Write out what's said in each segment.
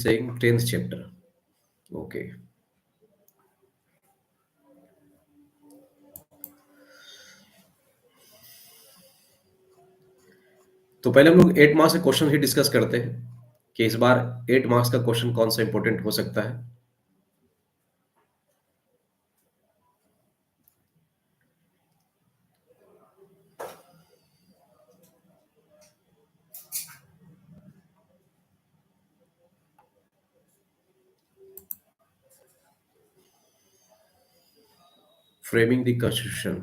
saying 10th chapter. Okay. तो पहले हम लोग 8 मार्क्स के क्वेश्चन ही डिस्कस करते हैं कि इस बार 8 मार्क्स का क्वेश्चन कौन सा इंपॉर्टेंट हो सकता है। Framing the constitution.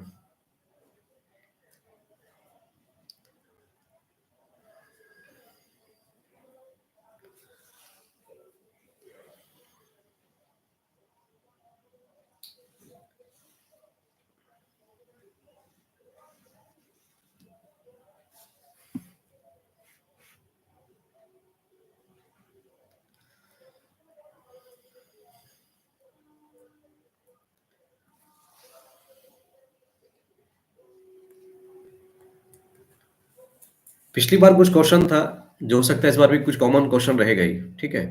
पिछली बार कुछ क्वेश्चन था जो हो सकता है इस बार भी कुछ कॉमन क्वेश्चन रहेगा ही, ठीक है।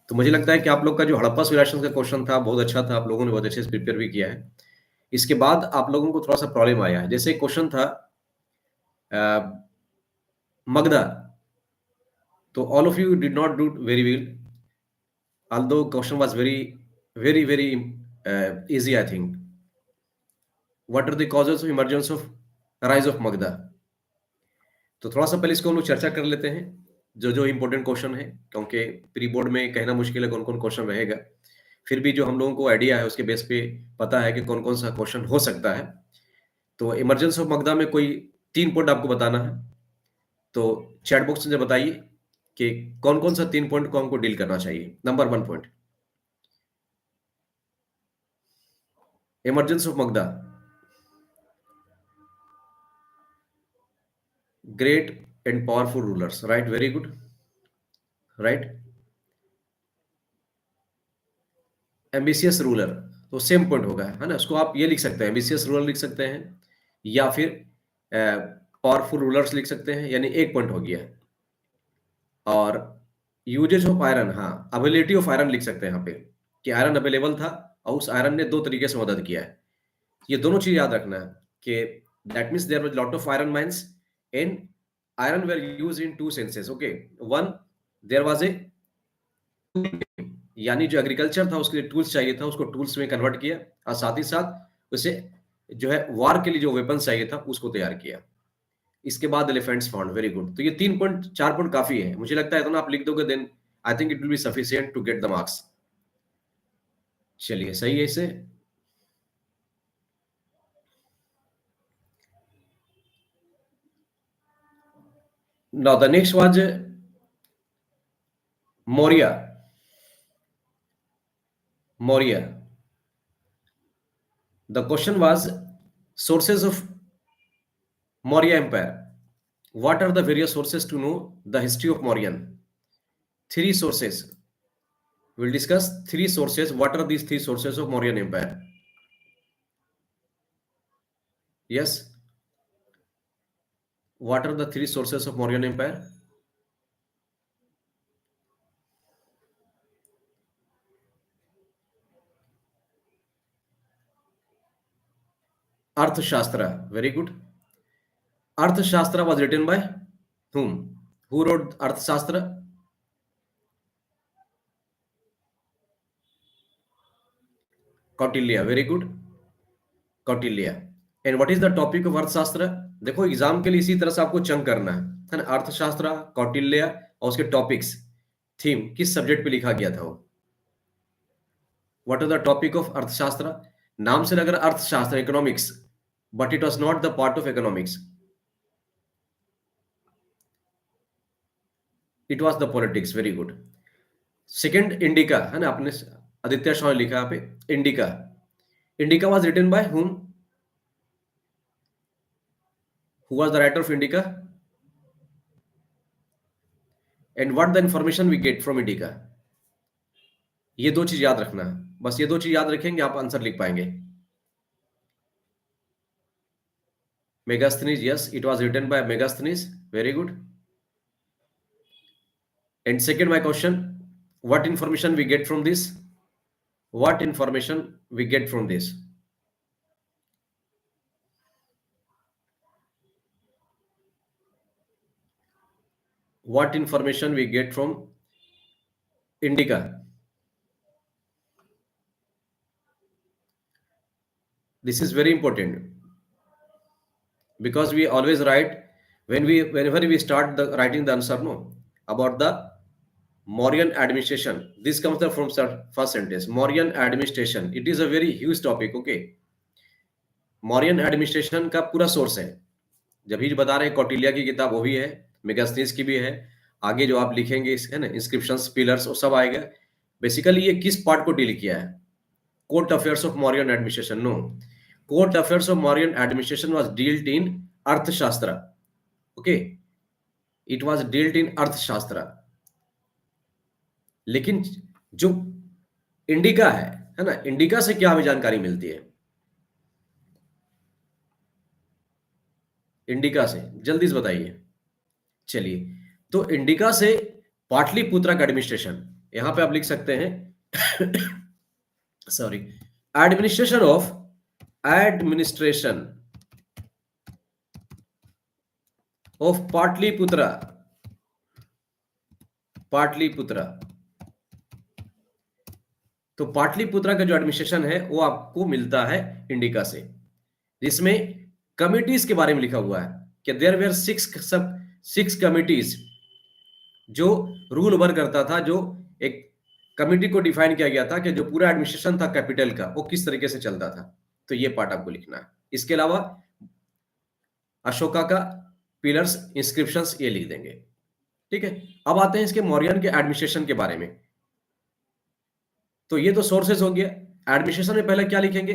तो मुझे लगता है कि आप लोग का जो हड़प्पा सिविलाइजेशन का क्वेश्चन था बहुत अच्छा था, आप लोगों ने बहुत अच्छे से प्रिपेयर भी किया है। इसके बाद आप लोगों को थोड़ा सा प्रॉब्लम आया है, जैसे क्वेश्चन था मगधा। तो all of you did not do very well, although question was very easy, I think. What are the causes of emergence of rise of Magda? तो थोड़ा सा पहले इसको हम लोग चर्चा कर लेते हैं, जो जो इम्पोर्टेंट क्वेश्चन है, क्योंकि प्री बोर्ड में कहना मुश्किल है कौन कौन क्वेश्चन रहेगा। फिर भी जो हम लोगों को आइडिया है उसके बेस पे पता है कि कौन कौन सा क्वेश्चन हो सकता है। तो इमरजेंस ऑफ मगधा में कोई 3 पॉइंट आपको बताना है। तो चैट बॉक्स में बताइए कि कौन कौन सा 3 पॉइंट को हमको डील करना चाहिए। Number 1 point, emergence of Magadha, great and powerful rulers, right? Very good, right? Ambitious ruler, तो सेम पॉइंट होगा, है ना। उसको आप ये लिख सकते हैं, एम्बिशियस रूलर लिख सकते हैं, या फिर पावरफुल रूलर्स लिख सकते हैं, यानी 1 पॉइंट हो गया। और यूजेज ऑफ आयरन, हाँ, अवेलेबिलिटी ऑफ आयरन लिख सकते हैं यहाँ पे, कि आयरन अवेलेबल था और उस आयरन ने 2 तरीके से मदद किया है। ये दोनों चीज याद रखना है कि that means there was lot of iron mines and iron were use in 2 senses. Okay, one, there was a, यानी जो एग्रीकल्चर था उसके लिए टूल्स चाहिए था, उसको टूल्स में कन्वर्ट किया, और साथ ही साथ उसे जो है वार के लिए जो वेपन चाहिए था उसको तैयार किया। इसके बाद एलिफेंट्स फाउंड, वेरी गुड। तो ये 3 पॉइंट 4 पॉइंट काफी है, मुझे लगता है इतना आप लिख दोगे then I think it will be sufficient to get the marks. चलिए, सही है इसे। Now the next was Maurya. Maurya, the question was sources of Maurya Empire. What are the various sources to know the history of Mauryan? 3 sources. We'll discuss 3 sources. What are these 3 sources of Mauryan Empire? Yes. What are the 3 sources of Mauryan Empire? Arthashastra. Very good. Arthashastra was written by whom? Who wrote Arthashastra? Kautilya. Very good. Kautilya. And what is the topic of अर्थशास्त्र? देखो exam के लिए इसी तरह से आपको chunk करना है ना। अर्थशास्त्र, कौटिल्य और उसके टॉपिक्स, थीम किस सब्जेक्ट पे लिखा गया था वो। What are the topic of Arthashastra? नाम से लग रहा Arthashastra, economics, but it was not the part of economics, it was the politics. Very good. Second, Indica, है ना, आपने आदित्य शाह ने लिखा यहाँ पे Indica. Indica was written by whom? Who was the writer of Indica? And what the information we get from Indica? ये 2 चीज याद रखना है, बस ये 2 चीज याद रखेंगे आप आंसर लिख पाएंगे। Megasthenes, yes, it was written by Megasthenes. Very good. And second my question, What information we get from this? What information we get from this? What information we get from indica? This is very important because we always write whenever we start the writing the answer no about the Mauryan administration. This comes from first sentence. Mauryan administration. It is a very huge topic. Okay. Mauryan administration का पूरा source है। जब ही बता रहे हैं कौटिल्य की किताब वो भी है, मेगास्थनीज की भी है, आगे जो आप लिखेंगे है ना इंस्क्रिप्शंस पिलर्स वो सब आएगा। बेसिकली ये किस पार्ट को डील किया है? Court affairs of Mauryan administration. No, court affairs of Mauryan administration was dealt in Arthashastra. Okay, it was dealt in Arthashastra. लेकिन जो इंडिका है ना, इंडिका से क्या हमें जानकारी मिलती है? इंडिका से जल्दी से बताइए। चलिए, तो इंडिका से पाटलिपुत्रा का एडमिनिस्ट्रेशन, यहां पे आप लिख सकते हैं sorry, administration of Pataliputra. Pataliputra, तो पाटलिपुत्रा का जो एडमिनिस्ट्रेशन है वो आपको मिलता है इंडिका से, जिसमें कमिटीज के बारे में लिखा हुआ है कि देयर वेर सिक्स कमिटीज जो रूल ओवर करता था, जो एक कमिटी को डिफाइन किया गया था कि जो पूरा एडमिनिस्ट्रेशन था कैपिटल का वो किस तरीके से चलता था। तो ये पार्ट आपको लिखना है। इसके अलावा अशोका का पिलर्स इंस्क्रिप्शंस ये लिख देंगे। ठीक है, अब आते हैं इसके मौर्यन के एडमिनिस्ट्रेशन के बारे में। तो ये तो सोर्सेस हो गया। एडमिनिस्ट्रेशन में पहले क्या लिखेंगे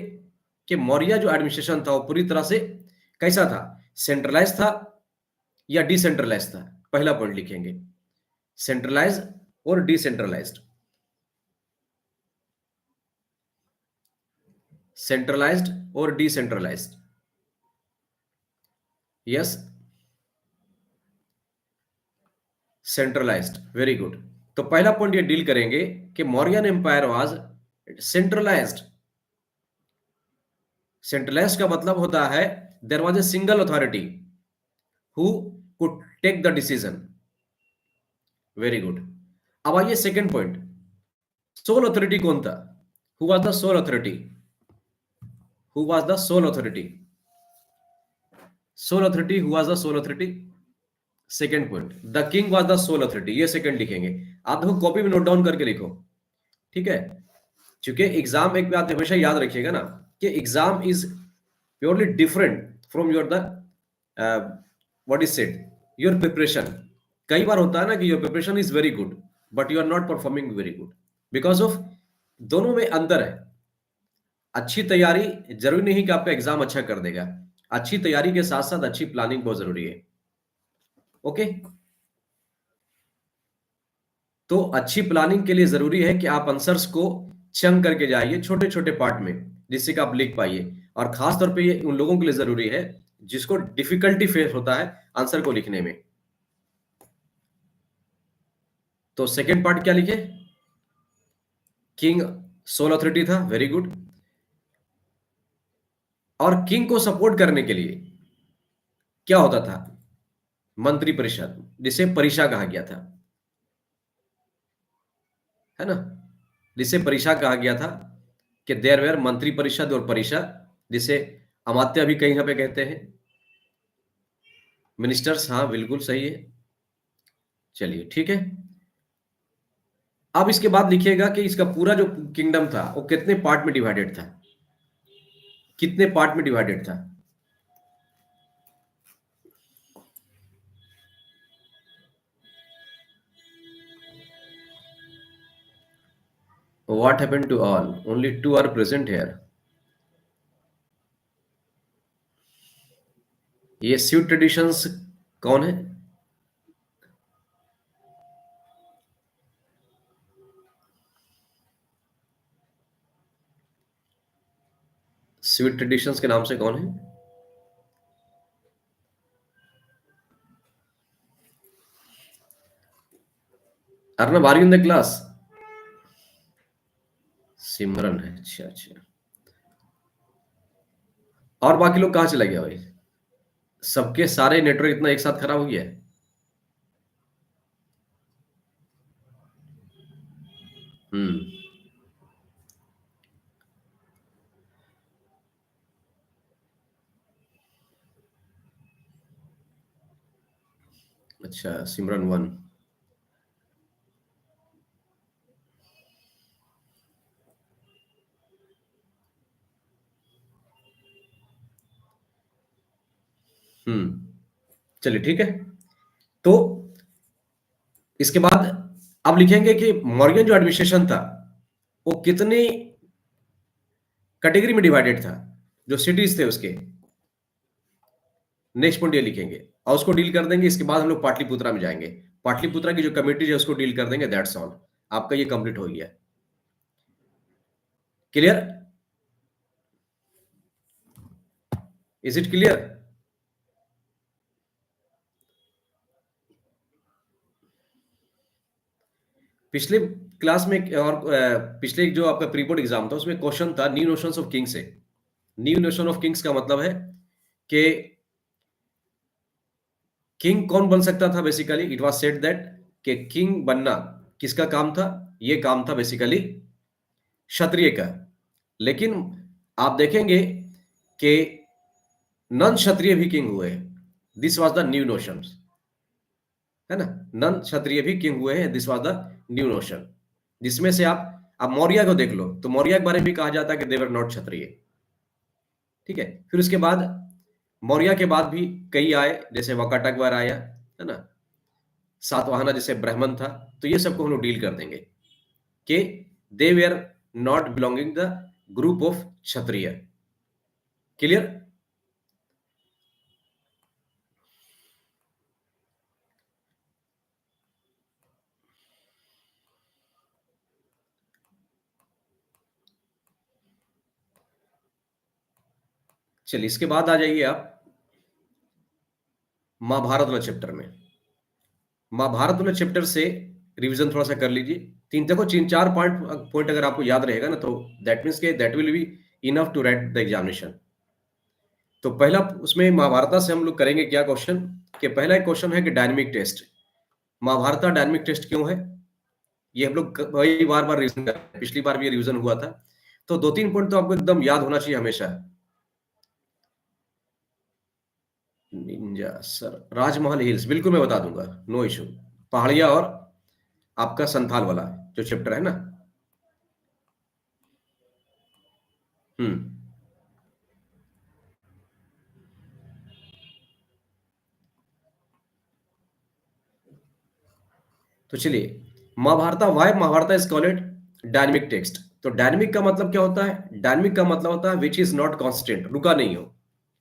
कि मौर्य जो एडमिनिस्ट्रेशन था वो पूरी तरह से कैसा था? सेंट्रलाइज था या डिसेंट्रलाइज था? पहला पॉइंट लिखेंगे, सेंट्रलाइज और डिसेंट्रलाइज्ड। सेंट्रलाइज्ड और decentralized. Yes, centralized, very good. तो पहला पॉइंट ये डील करेंगे कि Mauryan empire was centralized. Centralized का मतलब होता है there was a single authority who could take the decision. Very good. अब आइए सेकंड पॉइंट, सोल अथॉरिटी कौन था? Who was the sole authority? Who was the sole authority? Sole authority, who was the sole authority? Second point, the king was the sole authority. ये second लिखेंगे। आप देखो copy में note down करके लिखो, ठीक है? क्योंकि एग्जाम, एक बात हमेशा याद रखिएगा ना कि exam is purely different from your the what is said your preparation. कई बार होता है ना कि your preparation is very good but you are not performing very good because of, दोनों में अंतर है। अच्छी तैयारी जरूरी नहीं कि आपका एग्जाम अच्छा कर देगा। अच्छी तैयारी के साथ साथ अच्छी प्लानिंग बहुत जरूरी है। ओके, तो अच्छी प्लानिंग के लिए जरूरी है कि आप आंसर्स को चंक करके जाइए छोटे छोटे पार्ट में, जिससे कि आप लिख पाइए। और खास तौर पे ये उन लोगों के लिए जरूरी है जिसको डिफिकल्टी फेस होता है आंसर को लिखने में। तो सेकेंड पार्ट क्या लिखे? किंग सोल अथॉरिटी था, वेरी गुड। और किंग को सपोर्ट करने के लिए क्या होता था? मंत्री परिषद, जिसे परिषा कहा गया था, है ना? जिसे परिषा कहा गया था कि देयर वेर मंत्री परिषद और परिषा, जिसे अमात्य भी कहीं पे कहते हैं, मिनिस्टर्स। हाँ, बिल्कुल सही है। चलिए, ठीक है। अब इसके बाद लिखिएगा कि इसका पूरा जो किंगडम था वो कितने पार्ट में डिवाइडेड था? कितने पार्ट में डिवाइडेड था? What happened to all? Only two are present here. ये स्वीट ट्रेडिशंस कौन है? स्वीट ट्रेडिशंस के नाम से कौन है? Arnab, are you in the class? Simran है, अच्छा अच्छा। और बाकी लोग कहाँ चले गए भाई? सबके सारे नेटवर्क इतना एक साथ खराब हो गया है? हम्म। अच्छा, सिमरन वन। चलिए ठीक है। तो इसके बाद अब लिखेंगे कि मॉर्गन जो एडमिनिस्ट्रेशन था वो कितनी कैटेगरी में डिवाइडेड था, जो सिटीज थे उसके। नेक्स्ट पॉइंट ये लिखेंगे और उसको डील कर देंगे। इसके बाद हम लोग पाटलिपुत्रा में जाएंगे। पाटलिपुत्रा की जो कमेटी है उसको डील कर देंगे। That's all. आपका ये कंप्लीट हो गया। क्लियर? Is it clear? पिछले क्लास में और पिछले जो आपका प्री बोर्ड एग्जाम था उसमें क्वेश्चन था न्यू नोशंस ऑफ किंग से। न्यू नोशन ऑफ किंग्स का मतलब है कि किंग कौन बन सकता था। Basically it was said that कि किंग बनना किसका काम था? ये काम था बेसिकली क्षत्रिय का। लेकिन आप देखेंगे कि नन क्षत्रिय भी किंग हुए हैं। This was the new notion, है ना। नन क्षत्रिय भी किंग हुए हैं। This was the new notion. जिसमें से आप मौर्य को देख लो तो मौर्य के बारे में भी कहा जाता है कि देवर नॉट क्षत्रिय। ठीक है। फिर उसके बाद मौर्य के बाद भी कई आए, जैसे वकाटकवर आया, है ना। सातवाहना जैसे ब्राह्मण था। तो ये सबको हम लोग डील कर देंगे कि they were not belonging the group of Kshatriya. Clear? चलिए इसके बाद आ जाइए आप महाभारत वाले चैप्टर में। महाभारत वाले चैप्टर से रिवीजन थोड़ा सा कर लीजिए। तीन देखो, तीन चार पॉइंट पॉइंट अगर आपको याद रहेगा ना तो दैट मीन्स के that will be enough to write the examination. तो पहला उसमें महाभारत से हम लोग करेंगे क्या क्वेश्चन, कि पहला एक क्वेश्चन है कि dynamic test. Mahabharata dynamic test क्यों है? ये हम लोग वही बार बार रिवीजन कर रहे हैं। पिछली बार भी ये रिवीजन हुआ था। तो दो तीन पॉइंट तो आपको एकदम याद होना चाहिए हमेशा। निंजा सर, राजमहल हिल्स बिल्कुल मैं बता दूंगा, नो इशू। पहाड़िया और आपका संथाल वाला जो चैप्टर है ना। हम्म। तो चलिए, Mahabharata why Mahabharata is called dynamic text. तो डायनेमिक का मतलब क्या होता है? डायनेमिक का मतलब होता है विच इज नॉट कांस्टेंट, रुका नहीं हो,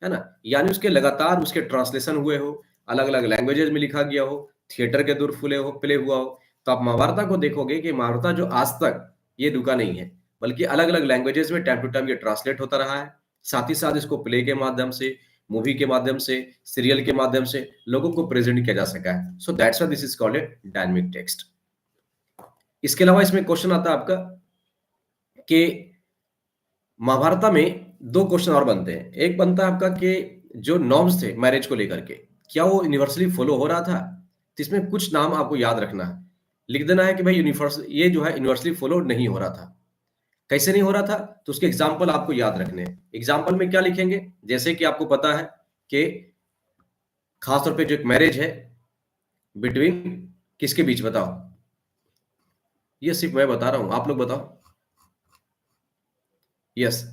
है ना। यानी उसके लगातार उसके ट्रांसलेशन हुए हो, अलग अलग लैंग्वेजेस में लिखा गया हो, थिएटर के दूर फुले हो प्ले हुआ हो। तो आप महाभारत को देखोगे कि महाभारत जो आज तक ये रुका नहीं है, बल्कि अलग अलग लैंग्वेजेस में टाइम टू टाइम ये ट्रांसलेट होता रहा है। साथ ही साथ इसको प्ले के माध्यम से, मूवी के माध्यम से, सीरियल के माध्यम से लोगों को प्रेजेंट किया जा सका है। So that's why this is called a dynamic text. इसके अलावा इसमें क्वेश्चन आता है आपका कि महाभारत में दो क्वेश्चन और बनते हैं। एक बनता है आपका कि जो नॉर्म्स थे मैरिज को लेकर के, क्या वो यूनिवर्सली फॉलो हो रहा था? तो इसमें कुछ नाम आपको याद रखना है, लिख देना है कि भाई यूनिवर्स ये जो है यूनिवर्सली फॉलो नहीं हो रहा था। कैसे नहीं हो रहा था? तो उसके एग्जाम्पल आपको याद रखने हैं। एग्जाम्पल में क्या लिखेंगे? जैसे कि आपको पता है कि खासतौर पे जो एक मैरिज है बिटवीन किसके बीच, बताओ। ये सिर्फ मैं बता रहा हूं, आप लोग बताओ। यस।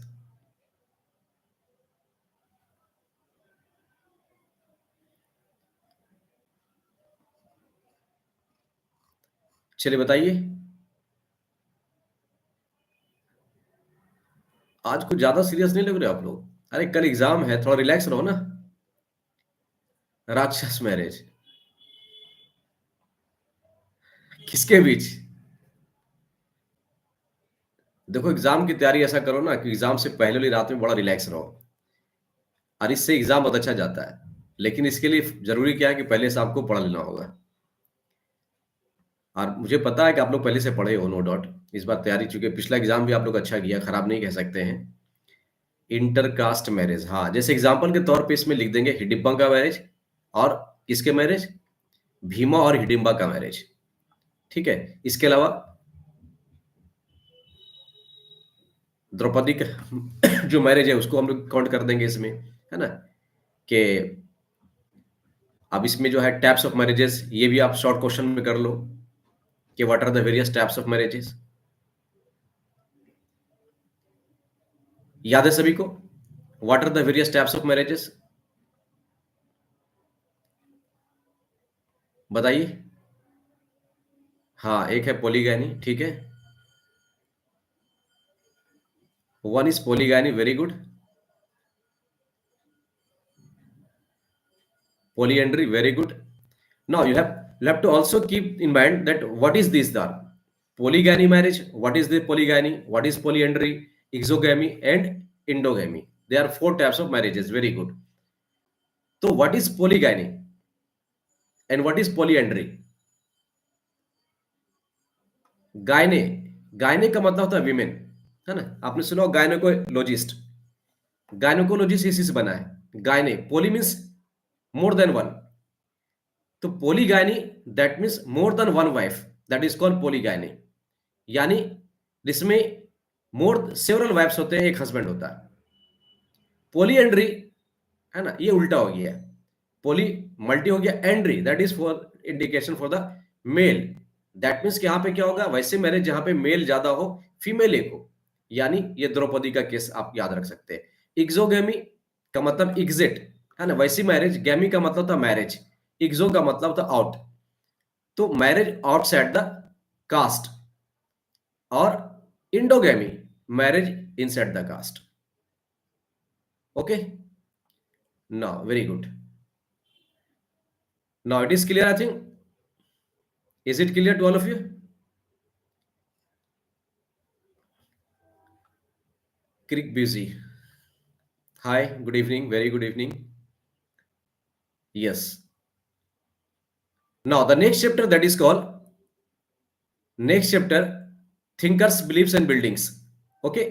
चलिए बताइए। आज कुछ ज्यादा सीरियस नहीं लग रहे आप लोग? अरे कल एग्जाम है, थोड़ा रिलैक्स रहो ना। राक्षस मैरिज किसके बीच? देखो, एग्जाम की तैयारी ऐसा करो ना कि एग्जाम से पहले वाली रात में बड़ा रिलैक्स रहो, और इससे एग्जाम बहुत अच्छा जाता है। लेकिन इसके लिए जरूरी क्या है कि पहले से आपको पढ़ लेना होगा। और मुझे पता है कि आप लोग पहले से पढ़े हो, नो डाउट। इस बार तैयारी, चूंकि पिछला एग्जाम भी आप लोग अच्छा किया, खराब नहीं कह सकते हैं। इंटरकास्ट मैरिज, हाँ, जैसे एग्जाम्पल के तौर पे इसमें लिख देंगे हिडिंबा का मैरिज, और किसके मैरिज, भीमा और हिडिंबा का मैरिज। ठीक है, इसके अलावा द्रौपदी का जो मैरिज है उसको हम लोग काउंट कर देंगे इसमें, है ना। कि अब इसमें जो है टाइप्स ऑफ मैरिजेस, ये भी आप शॉर्ट क्वेश्चन में कर लो कि what are the various types of marriages. याद है सभी को, what are the various types of marriages, बताइए। हाँ, एक है पॉलीगैनी, ठीक है। One is polygyny, very good. Polyandry, very good. Now you have to also keep in mind that what is this, the polygamy marriage, what is the polygamy, what is polyandry, exogamy and endogamy. There are four types of marriages, very good. So what is polygamy and what is polyandry? गायने, गायने का मतलब होता है women, है ना। आपने सुना हो गायनोकोलॉजिस्ट, गायनोकोलॉजिस्ट इसी से बना है। Gyne, poly means more than one, तो polygyny that means more than one wife, that is called polygyny. यानी जिसमें मोर सेवरल वाइफ्स होते हैं, एक हस्बैंड होता है। पोलीएंड्री, है ना, ये उल्टा हो गया। पोली मल्टी हो गया, एंड्री that is for indication for the male. That means कि यहाँ पे क्या होगा, वैसे मैरिज जहां पे मेल ज्यादा हो, फीमेल एक हो। यानी ये द्रौपदी का केस आप याद रख सकते हैं। इग्जोगेमी का मतलब एग्जिट, है ना, वैसी मैरिज। गैमी का मतलब था मैरिज, इग्जो का मतलब था आउट। तो मैरिज आउटसाइड द कास्ट, और endogamy marriage inside the caste. Okay, now very good, now it is clear, I think. Is it clear to all of you? क्रिक बिजी, hi, good evening, very good evening. Yes, now the next chapter that is called, next chapter, thinkers beliefs and buildings. Okay,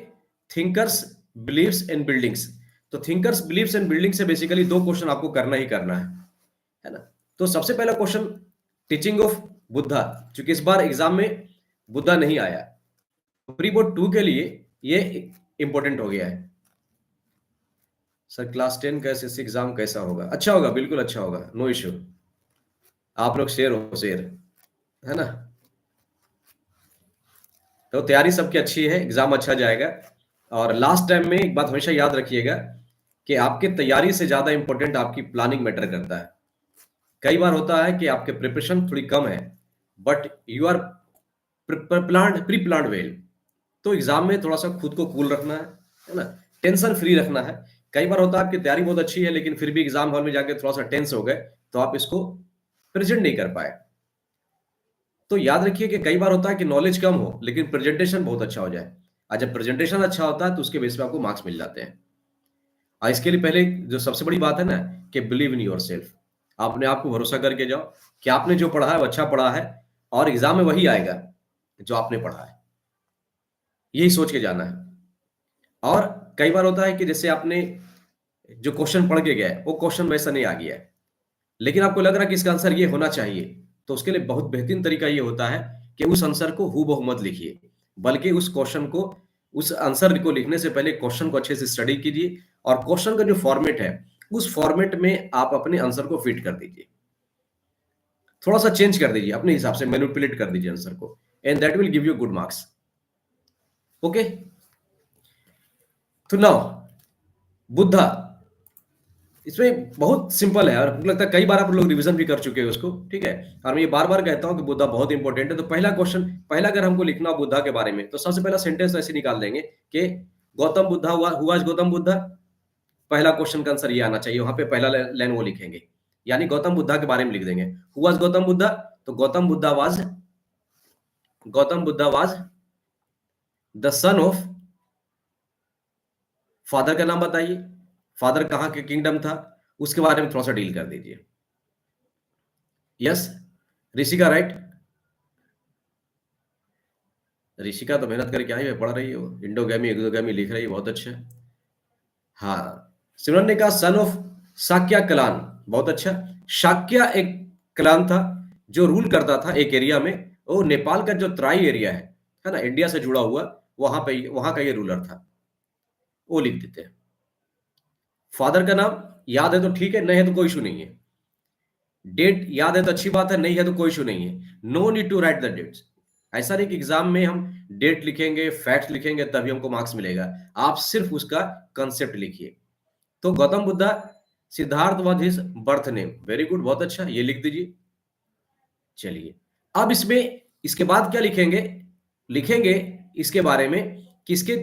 thinkers beliefs and buildings. तो thinkers beliefs and building से basically दो question आपको करना ही करना है ना। तो सबसे पहला क्वेश्चन, टीचिंग ऑफ बुद्धा, क्योंकि इस बार एग्जाम में बुद्धा नहीं आया, प्री बोर्ड 2 के लिए ये इंपॉर्टेंट हो गया है। सर क्लास 10 का एसएससी एग्जाम कैसा होगा? अच्छा होगा, बिल्कुल अच्छा होगा, नो इश्यू। आप लोग शेर हो, शेर, है ना। तो तैयारी सबकी अच्छी है, एग्जाम अच्छा जाएगा। और लास्ट टाइम में एक बात हमेशा याद रखिएगा कि आपके तैयारी से ज्यादा इंपॉर्टेंट आपकी प्लानिंग मैटर करता है। कई बार होता है कि आपके प्रिपरेशन थोड़ी कम है, but you are pre planned well. तो एग्जाम में थोड़ा सा खुद को कूल रखना है ना, टेंशन फ्री रखना है। कई बार होता है आपकी तैयारी बहुत अच्छी है, लेकिन फिर भी एग्जाम हॉल में जाके थोड़ा सा टेंस हो गए, तो आप इसको प्रेजेंट नहीं कर पाए। तो याद रखिए कि कई बार होता है कि नॉलेज कम हो लेकिन प्रेजेंटेशन बहुत अच्छा हो जाए, और जब प्रेजेंटेशन अच्छा होता है तो उसके बेस पे आपको मार्क्स मिल जाते हैं। और इसके लिए पहले जो सबसे बड़ी बात है ना, कि बिलीव इन योर सेल्फ। अपने आप को भरोसा करके जाओ कि आपने जो पढ़ा है वो अच्छा पढ़ा है, और एग्जाम में वही आएगा जो आपने पढ़ा है, यही सोच के जाना है। और कई बार होता है कि जैसे आपने जो क्वेश्चन पढ़ के गए वो क्वेश्चन वैसा नहीं आ गया है, लेकिन आपको लग रहा है कि इसका आंसर ये होना चाहिए, तो उसके लिए बहुत बेहतरीन तरीका ये होता है कि उस आंसर को हूबहू मत लिखिए, बल्कि उस क्वेश्चन को, उस आंसर को लिखने से पहले क्वेश्चन को अच्छे से स्टडी कीजिए, और क्वेश्चन का जो फॉर्मेट है उस फॉर्मेट में आप अपने आंसर को फिट कर दीजिए। थोड़ा सा चेंज कर दीजिए, अपने हिसाब से मैनिपुलेट कर दीजिए आंसर को, and that will give you good marks. Okay, तो नाउ बुद्धा, इसमें बहुत सिंपल है, और मुझे लगता है कई बार आप लोग रिवीजन भी कर चुके हैं उसको, ठीक है। और मैं ये बार बार कहता हूं कि बुद्धा बहुत इंपॉर्टेंट है। तो पहला क्वेश्चन, पहला अगर हमको लिखना हो बुद्धा के बारे में, तो सबसे पहला सेंटेंस ऐसे निकाल देंगे कि गौतम बुद्धा हुआ गौतम बुद्धा। पहला क्वेश्चन का आंसर ये आना चाहिए, वहां पे पहला लाइन वो लिखेंगे, यानी गौतम बुद्धा के बारे में लिख देंगे। हुआ गौतम बुद्धा, तो Gautam Buddha was the son of, father का नाम बताइए, फादर कहाँ के किंगडम था, उसके बारे में थोड़ा सा डील कर दीजिए। यस, ऋषि का राइट, ऋषिका तो मेहनत करके आई है, पढ़ रही है वो, इंडोगैमी एक्सोगैमी लिख रही है, बहुत अच्छे। हाँ, सिमरन ने कहा सन ऑफ शाक्या कलान, बहुत अच्छा। शाक्या एक कलान था जो रूल करता था एक एरिया में, वो नेपाल का जो तराई एरिया है ना, इंडिया से जुड़ा हुआ, वहां का ये रूलर था, वो लिख देते हैं। फादर का नाम याद है तो ठीक है, नहीं है तो कोई इशू नहीं है। डेट याद है तो अच्छी बात है, नहीं है तो कोई इशू नहीं है। No need to write the dates. ऐसा नहीं कि एग्जाम में हम डेट लिखेंगे, फैक्ट्स लिखेंगे तभी हमको मार्क्स मिलेगा। आप सिर्फ उसका कंसेप्ट लिखिए। तो Gautam Buddha, Siddharth was his birth name, very good, बहुत अच्छा, ये लिख दीजिए। चलिए, अब इसमें इसके बाद क्या लिखेंगे? लिखेंगे इसके बारे में कि इसके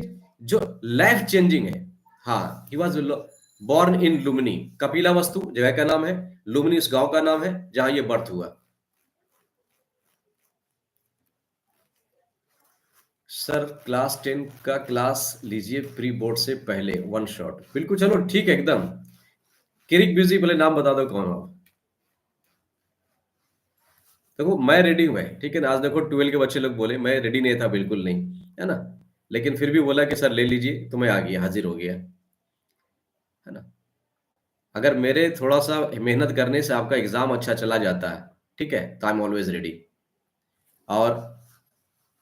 जो लाइफ चेंजिंग है। हाँ, he was born in Lumbini, Kapila वस्तु जगह का नाम है, लुम्बिनी उस गांव का नाम है जहां ये बर्थ हुआ। सर क्लास 10 का क्लास लीजिए प्री बोर्ड से पहले, वन शॉट, बिल्कुल, चलो ठीक है एकदम। किरिक बिजी, पहले नाम बता दो कौन हो। देखो मैं रेडी हूँ भाई, ठीक है ना। आज देखो 12 के बच्चे लोग बोले मैं रेडी नहीं था, बिल्कुल नहीं, है ना, लेकिन फिर भी बोला कि सर ले लीजिए, तो मैं आ गया, हाजिर हो गया, है ना। अगर मेरे थोड़ा सा मेहनत करने से आपका एग्जाम अच्छा चला जाता है, ठीक है, तो आई एम ऑलवेज रेडी। और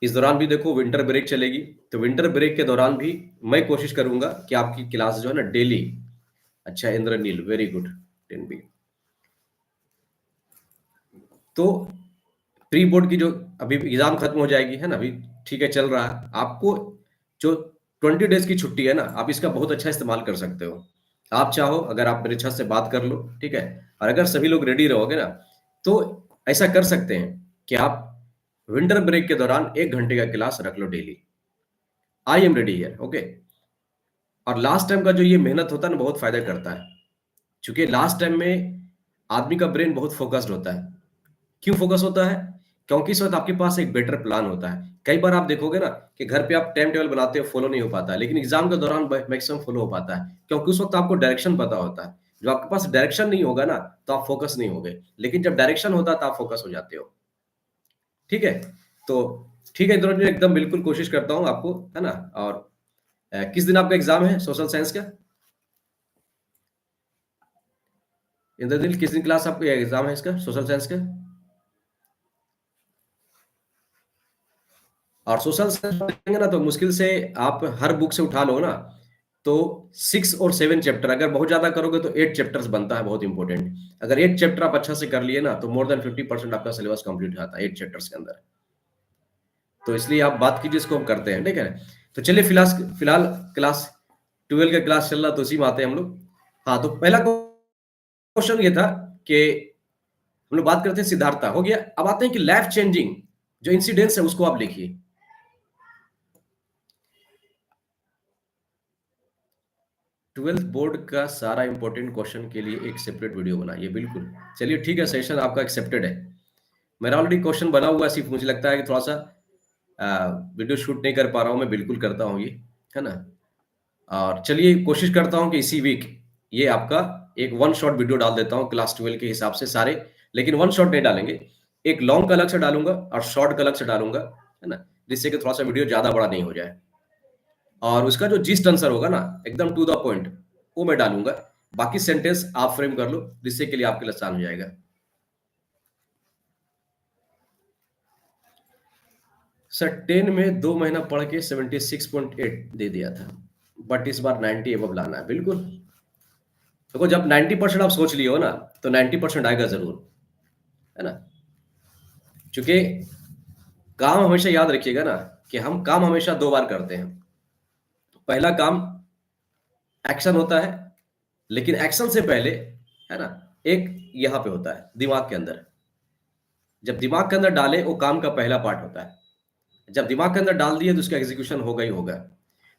इस दौरान भी देखो विंटर ब्रेक चलेगी, तो विंटर ब्रेक के दौरान भी मैं कोशिश करूंगा कि आपकी क्लास जो है ना डेली। अच्छा, इंद्रनील, वेरी गुड, 10B। तो प्री बोर्ड की जो अभी एग्जाम खत्म हो जाएगी, है ना, अभी ठीक है चल रहा है, आपको जो 20 डेज की छुट्टी है ना, आप इसका बहुत अच्छा इस्तेमाल कर सकते हो। आप चाहो, अगर आप मेरे छत से बात कर लो, ठीक है, और अगर सभी लोग रेडी रहोगे ना, तो ऐसा कर सकते हैं कि आप विंटर ब्रेक के दौरान 1 घंटे का क्लास रख लो daily. I am ready here, okay. और लास्ट टाइम का जो ये मेहनत होता है ना, बहुत फायदा करता है, क्योंकि लास्ट टाइम में आदमी का ब्रेन बहुत फोकस्ड होता है। क्यों फोकस होता है? क्योंकि इस वक्त आपके पास एक बेटर प्लान होता है। कई बार आप देखोगे ना कि घर पे आप टाइम टेबल बनाते हो, फॉलो नहीं हो पाता है, लेकिन एग्जाम के दौरान मैक्सिमम फॉलो हो पाता है, क्योंकि उस वक्त आपको डायरेक्शन पता होता है। जब आपके पास डायरेक्शन नहीं होगा ना, तो आप फोकस नहीं होगे, लेकिन जब डायरेक्शन होता है तो आप फोकस हो जाते हो। ठीक है, तो ठीक है इंद्रजीत, एकदम बिल्कुल कोशिश करता हूँ आपको, है ना। और किस दिन आपका एग्जाम है सोशल साइंस का? इंद्रजीत, किस दिन क्लास आपका एग्जाम है इसका, सोशल साइंस का? और सोशल साइंस पढ़ेंगे ना, तो मुश्किल से आप हर बुक से उठा लो ना, तो 6 और 7 चैप्टर, अगर बहुत ज्यादा करोगे तो 8 चैप्टर्स बनता है, बहुत इंपॉर्टेंट। अगर 8 चैप्टर आप अच्छा से कर लिए ना, तो मोर देन 50% आपका सिलेबस कंप्लीट हो जाता है 8 चैप्टर्स के अंदर। तो इसलिए आप बात कीजिए, इसको हम करते हैं, ठीक है। तो चलिए, फिलहाल फिलहाल क्लास 12 का क्लास चल रहा, तो उसी में आते हैं हम लोग। हाँ, तो पहला क्वेश्चन ये था कि हम लोग बात करते हैं सिद्धार्थ हो गया, अब आते हैं कि लाइफ चेंजिंग जो इंसिडेंट्स है उसको आप लिखिए। 12th बोर्ड का सारा इंपॉर्टेंट क्वेश्चन के लिए एक सेपरेट वीडियो बनाइए, बिल्कुल। चलिए ठीक है, सेशन आपका एक्सेप्टेड है। मेरा ऑलरेडी क्वेश्चन बना हुआ है, सिर्फ मुझे लगता है कि थोड़ा सा वीडियो शूट नहीं कर पा रहा हूँ, मैं बिल्कुल करता हूँ ये, है ना। और चलिए कोशिश करता हूँ कि इसी वीक ये आपका एक वन शॉट वीडियो डाल देता हूँ क्लास 12 के हिसाब से सारे, लेकिन वन शॉट नहीं डालेंगे, एक लॉन्ग का अलग से डालूंगा और शॉर्ट का अलग से डालूंगा, है ना, जिससे कि थोड़ा सा वीडियो ज्यादा बड़ा नहीं हो जाए। और उसका जो जिस्ट आंसर होगा ना, एकदम टू द पॉइंट, वो मैं डालूंगा। बाकी सेंटेंस आप फ्रेम कर लो, जिससे के लिए आपके लिए आसान हो जाएगा। सर 10 में 2 महीना पढ़ के 76.8 दे दिया था, बट इस बार 90 एबव लाना है, बिल्कुल। देखो जब 90% आप सोच लिए हो ना, तो 90% आएगा जरूर, है ना। क्योंकि काम हमेशा याद रखिएगा ना, कि हम काम हमेशा 2 बार करते हैं। पहला काम एक्शन होता है, लेकिन एक्शन से पहले, है ना, एक यहाँ पे होता है दिमाग के अंदर। जब दिमाग के अंदर डाले, वो काम का पहला पार्ट होता है। जब दिमाग के अंदर डाल दिए तो उसका एग्जीक्यूशन होगा ही होगा।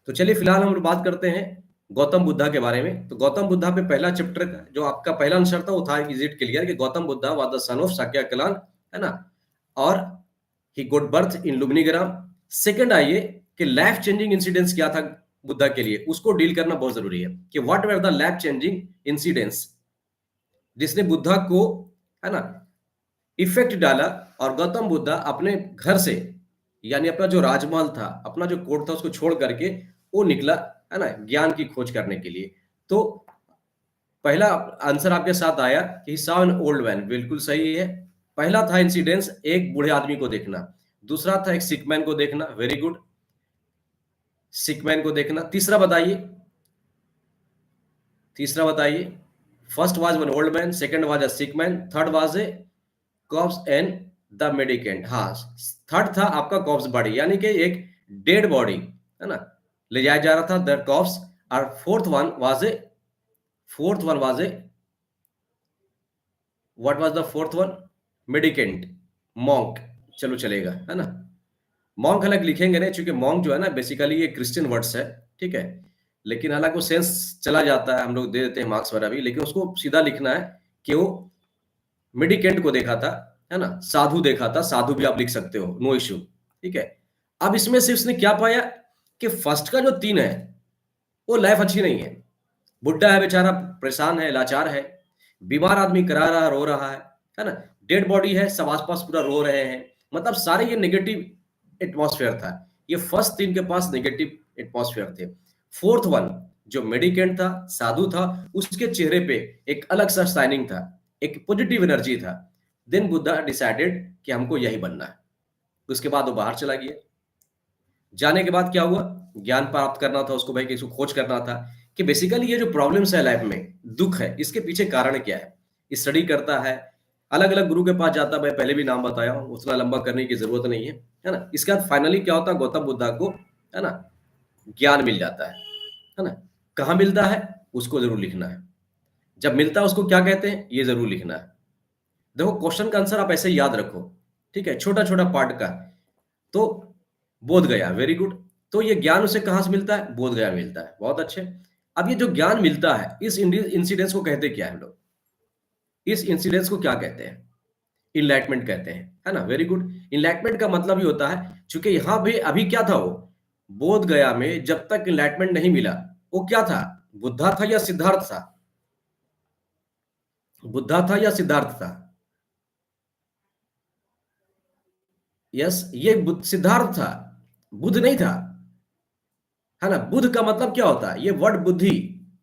तो चलिए फिलहाल हम लोग बात करते हैं गौतम बुद्धा के बारे में। तो गौतम बुद्धा पे पहला चैप्टर का जो आपका पहला आंसर था, वो था इज इट क्लियर कि Gautam Buddha was the son of Shakya clan, है ना, और ही गोट बर्थ इन लुम्बिनीग्राम। सेकंड आइए कि लाइफ चेंजिंग इंसिडेंट्स क्या था बुद्धा के लिए, उसको डील करना बहुत जरूरी है कि what were the life changing incidents जिसने बुद्धा को, है ना, इफेक्ट डाला, और गौतम बुद्धा अपने घर से यानी अपना जो राजमहल था, अपना जो कोर्ट था, उसको छोड़ करके वो निकला, है ना, ज्ञान की खोज करने के लिए। तो पहला आंसर आपके साथ आया कि saw an ओल्ड मैन, बिल्कुल सही है। पहला था इंसिडेंस एक बूढ़े आदमी को देखना, दूसरा था एक सिक मैन को देखना, वेरी गुड, सिक मैन को देखना। तीसरा बताइए, तीसरा बताइए। First was one old man, second was a sick man, third was a corpse and the mendicant. हाँ, थर्ड था आपका कॉप्स बॉडी, यानी कि एक डेड बॉडी, है ना, ले जाया जा रहा था, द कॉप्स। और fourth one was a what was the fourth one? Mendicant, monk. चलो चलेगा, है ना। मॉन्क हालांकि लिखेंगे नहीं, क्योंकि मॉन्क जो है ना बेसिकली ये क्रिश्चियन वर्ड्स है, ठीक है। लेकिन हालांकि वो सेंस चला जाता है, हम लोग दे देते हैं मार्क्स वगैरह भी, लेकिन उसको सीधा लिखना है कि वो मेडिकेंट को देखा था, है ना, साधु देखा था, साधु भी आप लिख सकते हो, नो इश्यू, ठीक है। अब इसमें से उसने क्या पाया कि फर्स्ट का जो तीन है वो लाइफ अच्छी नहीं है। बुढ़ा है बेचारा, परेशान है, लाचार है, बीमार आदमी करा रहा, रो रहा है ना, डेड बॉडी है, सब आसपास पूरा रो रहे हैं, मतलब सारे ये नेगेटिव एटमॉस्फेयर था। ये फर्स्ट तीन के पास नेगेटिव एटमॉस्फेयर थे। फोर्थ वन जो मेडिकेंट था, साधु था, उसके चेहरे पे एक अलग सा शाइनिंग था, एक पॉजिटिव एनर्जी था। देन बुद्धा डिसाइडेड कि हमको यही बनना है। उसके बाद वो बाहर चला गया। जाने के बाद क्या हुआ? ज्ञान प्राप्त करना था उसको भाई, कि इसको खोज करना था कि बेसिकली ये जो प्रॉब्लम्स है लाइफ में, दुख है, इसके पीछे कारण क्या है। स्टडी करता है, अलग अलग गुरु के पास जाता है, मैं पहले भी नाम बताया हूं, उतना लंबा करने की जरूरत नहीं है ना। इसके बाद फाइनली क्या होता है, गौतम बुद्धा को, है ना, ज्ञान मिल जाता है ना। कहाँ मिलता है उसको जरूर लिखना है, जब मिलता है उसको क्या कहते हैं ये जरूर लिखना है। देखो क्वेश्चन का आंसर आप ऐसे ही याद रखो, ठीक है, छोटा छोटा पार्ट का। तो बोध गया, वेरी गुड। तो ये ज्ञान उसे कहां से मिलता है? बोध गया मिलता है, बहुत अच्छे। अब ये जो ज्ञान मिलता है, इस इंसिडेंस को कहते क्या है हम लोग? इस इंसिडेंस को क्या कहते हैं? इनलाइटमेंट कहते हैं, है ना, वेरी गुड। इनलाइटमेंट का मतलब ही होता है, चूंकि यहां भी अभी क्या था, वो बोध गया में जब तक इनलाइटमेंट नहीं मिला, वो क्या था? बुद्धा था या सिद्धार्थ था? बुद्धा था या सिद्धार्थ था? यस, ये सिद्धार्थ था, बुद्ध नहीं था, है ना। बुद्ध का मतलब क्या होता है? ये वर्ड बुद्धि,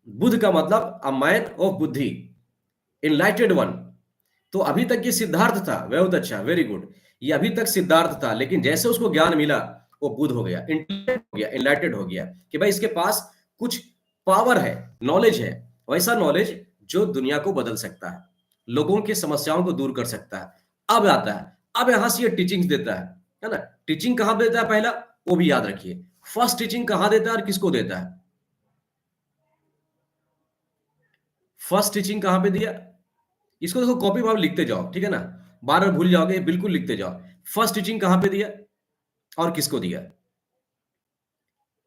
बुद्ध का मतलब अ मैन ऑफ बुद्धि, इनलाइटेड वन। तो अभी तक ये सिद्धार्थ था, बहुत अच्छा, वेरी गुड। ये अभी तक सिद्धार्थ था, लेकिन जैसे उसको ज्ञान मिला वो बुद्ध हो गया, इंटेलिजेंट हो गया, इनलाइटेड हो गया, कि भाई इसके पास कुछ पावर है, नॉलेज है, वैसा नॉलेज जो दुनिया को बदल सकता है, लोगों की समस्याओं को दूर कर सकता है। अब आता है, अब यहां से ये टीचिंग्स देता है ना। टीचिंग कहां देता है? पहला वो भी याद रखिए, फर्स्ट टीचिंग कहां देता है और किसको देता है? फर्स्ट टीचिंग कहां पे दिया? इसको देखो, कॉपी भाव लिखते जाओ, ठीक है ना, बार बार भूल जाओगे, बिल्कुल लिखते जाओ। फर्स्ट टीचिंग कहां पे दिया और किसको दिया?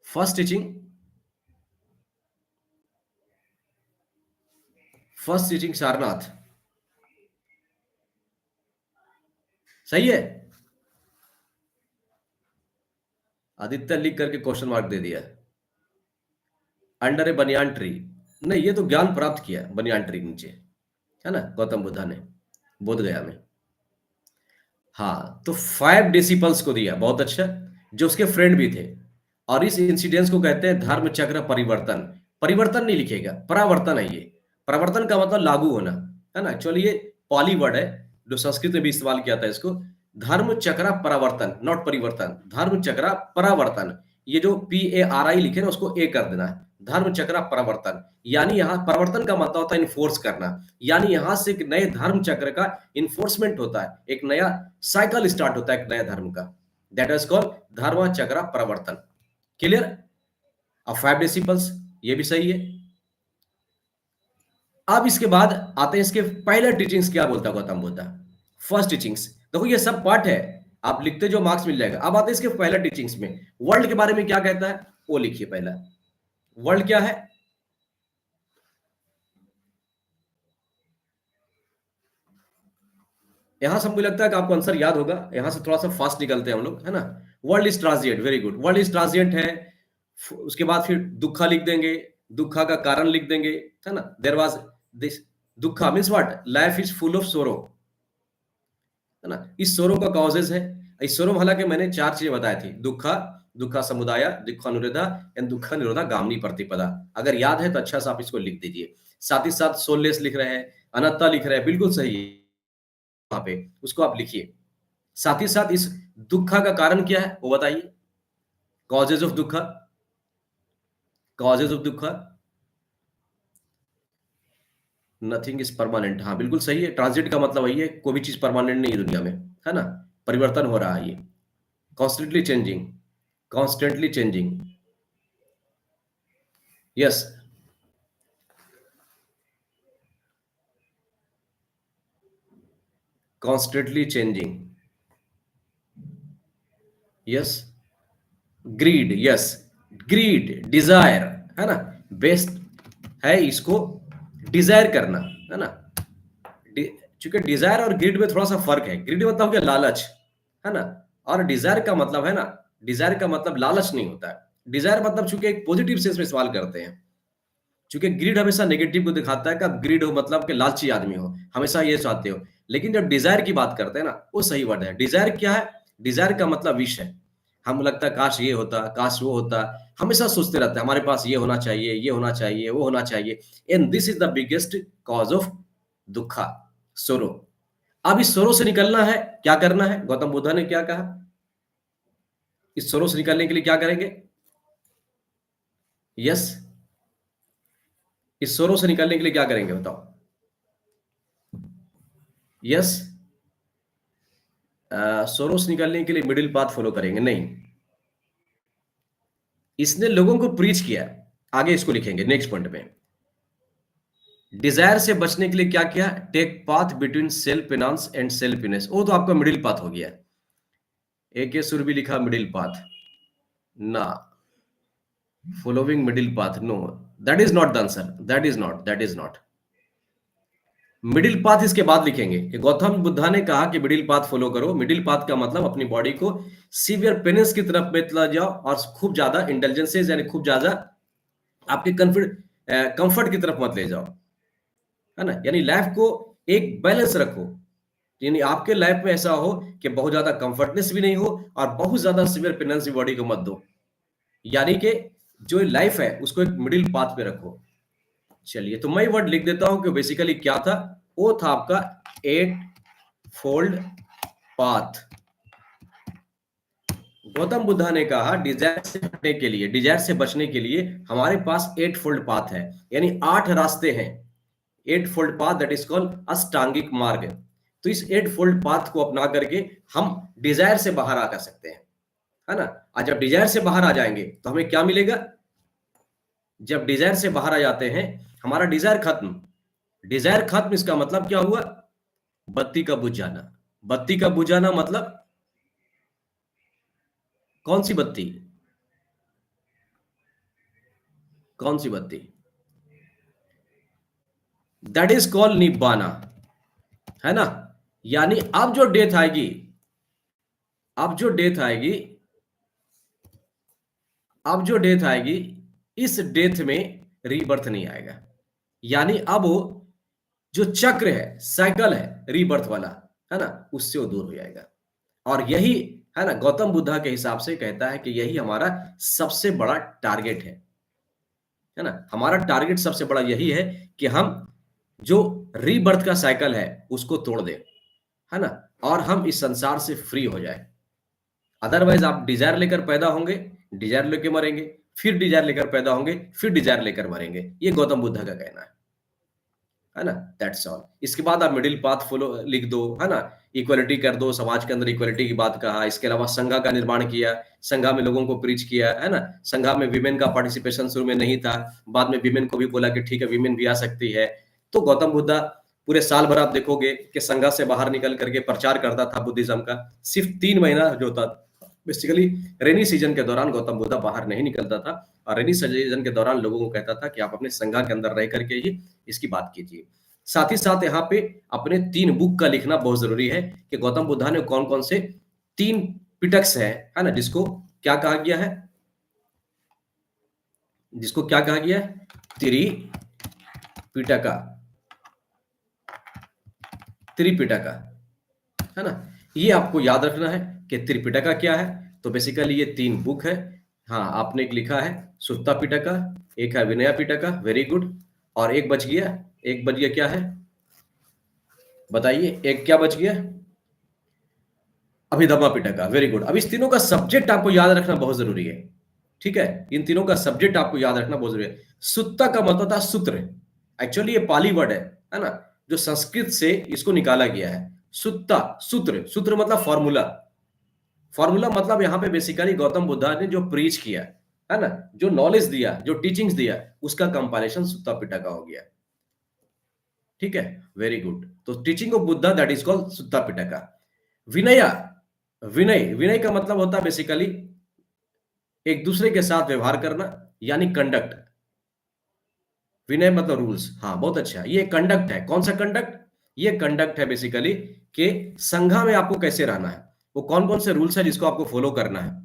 First teaching, first teaching Sarnath, सही है। आदित्य लिख करके क्वेश्चन मार्क दे दिया। अंडर ए बनियान ट्री, नहीं, ये तो ज्ञान प्राप्त किया बनियान ट्री के नीचे, है ना, गौतम बुद्धा ने बोध गया में। हाँ, तो 5 डिसिपल्स को दिया, बहुत अच्छा, जो उसके फ्रेंड भी थे। और इस इंसिडेंस को कहते हैं धर्म चक्र परिवर्तन। परिवर्तन नहीं लिखेगा, परावर्तन है ये। परिवर्तन का मतलब लागू होना, है ना। एक्चुअली ये पाली वर्ड है, जो संस्कृत में भी इस्तेमाल किया था इसको। धर्म चक्र परावर्तन, नॉट परिवर्तन, धर्म चक्र परावर्तन। ये जो PARI लिखे ना, उसको ए कर देना है, धर्म चक्र परावर्तन। यानी यहाँ परिवर्तन का मतलब होता है इन्फोर्स करना, यानी यहां से एक नए धर्म चक्र का इन्फोर्समेंट होता है, एक नया साइकिल स्टार्ट होता है एक नया धर्म का। दैट इज कॉल्ड धर्म चक्र परिवर्तन। क्लियर? अब 5 डिसिपल्स, ये भी सही है। अब इसके बाद आते हैं इसके पहले टीचिंग्स, क्या बोलता है गौतम बुद्ध? फर्स्ट टीचिंग्स, देखो ये सब पार्ट है, आप लिखते जो मार्क्स मिल जाएगा। अब आते हैं इसके पहले टीचिंग्स में, वर्ल्ड के बारे में क्या कहता है वो लिखिए पहला। वर्ल्ड क्या है? यहां से मुझे लगता है कि आपको आंसर याद होगा, यहां से थोड़ा सा फास्ट निकलते हैं हम लोग, है ना। World is transient, very good, world is transient है। उसके बाद फिर दुखा लिख देंगे, दुखा का कारण लिख देंगे, है ना। देयर वाज दिस दुखा means what? Life is full of सोरो, है ना। इस सोरो का कॉजेज है, इस स्वरम हालांकि मैंने 4 चीजें बताई थी, दुखा, दुखा समुदाय, दुखानुरेधा एंड दुखा निरोधा गामिनी प्रतिपदा। अगर याद है तो अच्छा सा आप इसको लिख दीजिए। साथ ही साथ सोललेस लिख रहे हैं, अनात्ता लिख रहे हैं, बिल्कुल सही है वहां पे, उसको आप लिखिए। साथ ही साथ इस दुखा का कारण क्या है वो बताइए। कॉजेज ऑफ दुखा, कॉजेज ऑफ दुखा, नथिंग इज परमानेंट। हाँ बिल्कुल सही है, ट्रांजिट का मतलब वही है, कोई भी चीज परमानेंट नहीं है दुनिया में, है ना, परिवर्तन हो रहा है ये, constantly changing, constantly changing. Yes, constantly changing. Yes, greed, yes, greed, desire, है ना, बेस्ट है इसको, डिजायर करना, है ना। चूंकि डिजायर और ग्रीड में थोड़ा सा फर्क है, ग्रीड मतलब क्या, लालच, है ना, और डिजायर का मतलब है ना, डिजायर का मतलब लालच नहीं होता है। डिजायर मतलब चूंकि एक पॉजिटिव सेंस में सवाल करते हैं, चूंकि ग्रीड हमेशा नेगेटिव को दिखाता है कि आप ग्रीड हो मतलब कि लालची आदमी हो, हमेशा ये चाहते हो। लेकिन जब डिजायर की बात करते हैं ना, वो सही वर्ड है। डिजायर क्या है, डिजायर का मतलब विश है। हम लगता है काश ये होता, काश वो होता, हमेशा सोचते रहते हैं हमारे पास ये होना चाहिए, ये होना चाहिए, वो होना चाहिए। And this is the biggest cause of दुखा, सोरो। अब इस सोरो से निकलना है, क्या करना है, गौतम बुद्ध ने क्या कहा, इस सोरो से निकलने के लिए क्या करेंगे। यस, इस सोरो से निकलने के लिए क्या करेंगे बताओ। यस, सोरो से निकलने के लिए मिडिल पाथ फॉलो करेंगे, नहीं। इसने लोगों को प्रीच किया, आगे इसको लिखेंगे नेक्स्ट पॉइंट में। डिजायर से बचने के लिए क्या किया, take path between self finance and self इनेस, वो तो आपका मिडिल पाथ हो गया। एक सुर भी लिखा मिडिल पाथ ना, following middle path, no, that is not the answer, that is not, that is not. Middle path इसके बाद लिखेंगे कि गौतम बुद्धा ने कहा कि मिडिल पाथ फॉलो करो। मिडिल पाथ का मतलब अपनी बॉडी को सीवियर पेनेंस की तरफ मत ले जाओ और खूब ज्यादा इंटेलिजेंसेस यानी खूब ज्यादा आपके कंफर्ट की तरफ मत ले जाओ, है ना। यानी लाइफ को एक बैलेंस रखो, यानी आपके लाइफ में ऐसा हो कि बहुत ज्यादा कंफर्टनेस भी नहीं हो और बहुत ज्यादा सीवियर पेनेंस भी बॉडी को मत दो। यानी कि जो लाइफ है उसको एक मिडिल पाथ पे रखो। चलिए तो मैं वर्ड लिख देता हूं कि बेसिकली क्या था, वो था आपका eight fold path. Gautam Buddha ने कहा डिजायर से हटने के लिए, डिजायर से बचने के लिए हमारे पास एट फोल्ड पाथ है, यानी 8 रास्ते हैं। Eight fold path that is called Ashtangik Marg. तो इस एट फोल्ड पाथ को अपना करके हम डिजायर से बाहर आ सकते हैं, है ना। आज जब डिजायर से बाहर आ जाएंगे तो हमें क्या मिलेगा, जब डिजायर से बाहर आ जाते हैं हमारा डिजायर खत्म। डिजायर खत्म इसका मतलब क्या हुआ, बत्ती का बुझ जाना। बत्ती का बुझ जाना मतलब कौन सी बत्ती, कौन सी बत्ती, दैट इज कॉल्ड निब्बाना, है ना। यानी अब जो डेथ आएगी, अब जो डेथ आएगी, अब जो डेथ आएगी, इस डेथ में रीबर्थ नहीं आएगा। यानी अब वो जो चक्र है, साइकिल है रीबर्थ वाला, है ना, उससे वो दूर हो जाएगा। और यही, है ना, गौतम बुद्धा के हिसाब से कहता है कि यही हमारा सबसे बड़ा टारगेट है ना। हमारा टारगेट सबसे बड़ा यही है कि हम जो रीबर्थ का साइकिल है उसको तोड़ दें, है ना, और हम इस संसार से फ्री हो जाए। अदरवाइज आप डिजायर लेकर पैदा होंगे, डिजायर लेकर मरेंगे, फिर डिजायर लेकर पैदा होंगे, फिर डिजायर लेकर मरेंगे। ये गौतम बुद्ध का कहना है ना। That's all. इसके बाद आप मिडिल पाथ फॉलो लिख दो, है ना। इक्वलिटी कर दो, समाज के अंदर इक्वलिटी की बात कहा। इसके अलावा संघा का निर्माण किया, संघा में लोगों को प्रीच किया, है ना। संघा में विमेन का पार्टिसिपेशन शुरू में नहीं था, बाद में विमेन को भी बोला कि ठीक है विमेन भी आ सकती है। तो गौतम बुद्धा पूरे साल भर आप देखोगे कि संघा से बाहर निकल करके प्रचार करता था बुद्धिज्म का। सिर्फ 3 महीना जो था बेसिकली रेनी सीजन के दौरान गौतम बुद्धा बाहर नहीं निकलता था, और रेनी सीजन के दौरान लोगों को कहता था कि आप अपने संघा के अंदर रह करके ही इसकी बात कीजिए। साथ ही साथ यहाँ पे अपने 3 बुक का लिखना बहुत जरूरी है कि गौतम बुद्धा ने कौन कौन से 3 पिटक्स है ना, जिसको क्या कहा गया है, जिसको क्या कहा गया है, त्रिपिटका, त्रिपिटका, है ना। ये आपको याद रखना है। कि त्रिपिटका क्या है। तो बेसिकली ये 3 बुक है। हाँ, आपने एक लिखा है सुत्ता पिटका, एक है विनया पिटका, वेरी गुड। और एक बच गया क्या है? बताइए, एक क्या बच गया? Abhidhamma Pitaka, very good. अब इस तीनों का सब्जेक्ट आपको याद रखना बहुत जरूरी है। ठीक है, इन तीनों का सब्जेक्ट आपको याद रखना बहुत जरूरी है। सुत्ता का मतलब था सूत्र। एक्चुअली ये पाली वर्ड है ना, जो संस्कृत से इसको निकाला गया है। सुत्ता, सूत्र, सूत्र मतलब फॉर्मूला। फॉर्मूला मतलब यहाँ पे बेसिकली गौतम बुद्धा ने जो प्रीच किया है ना, जो नॉलेज दिया, जो टीचिंग्स दिया, उसका कंपाइलेशन सुत्ता पिटका हो गया। ठीक है, वेरी गुड। तो teaching of Buddha, that is called Sutta Pitaka. Vinaya, Vinaya का मतलब होता है बेसिकली एक दूसरे के साथ व्यवहार करना, यानी कंडक्ट। विनय मतलब रूल्स। हाँ, बहुत अच्छा। ये कंडक्ट है। कौन सा कंडक्ट? ये कंडक्ट है बेसिकली कि संघा में आपको कैसे रहना है, वो कौन कौन से रूल्स है जिसको आपको फॉलो करना है।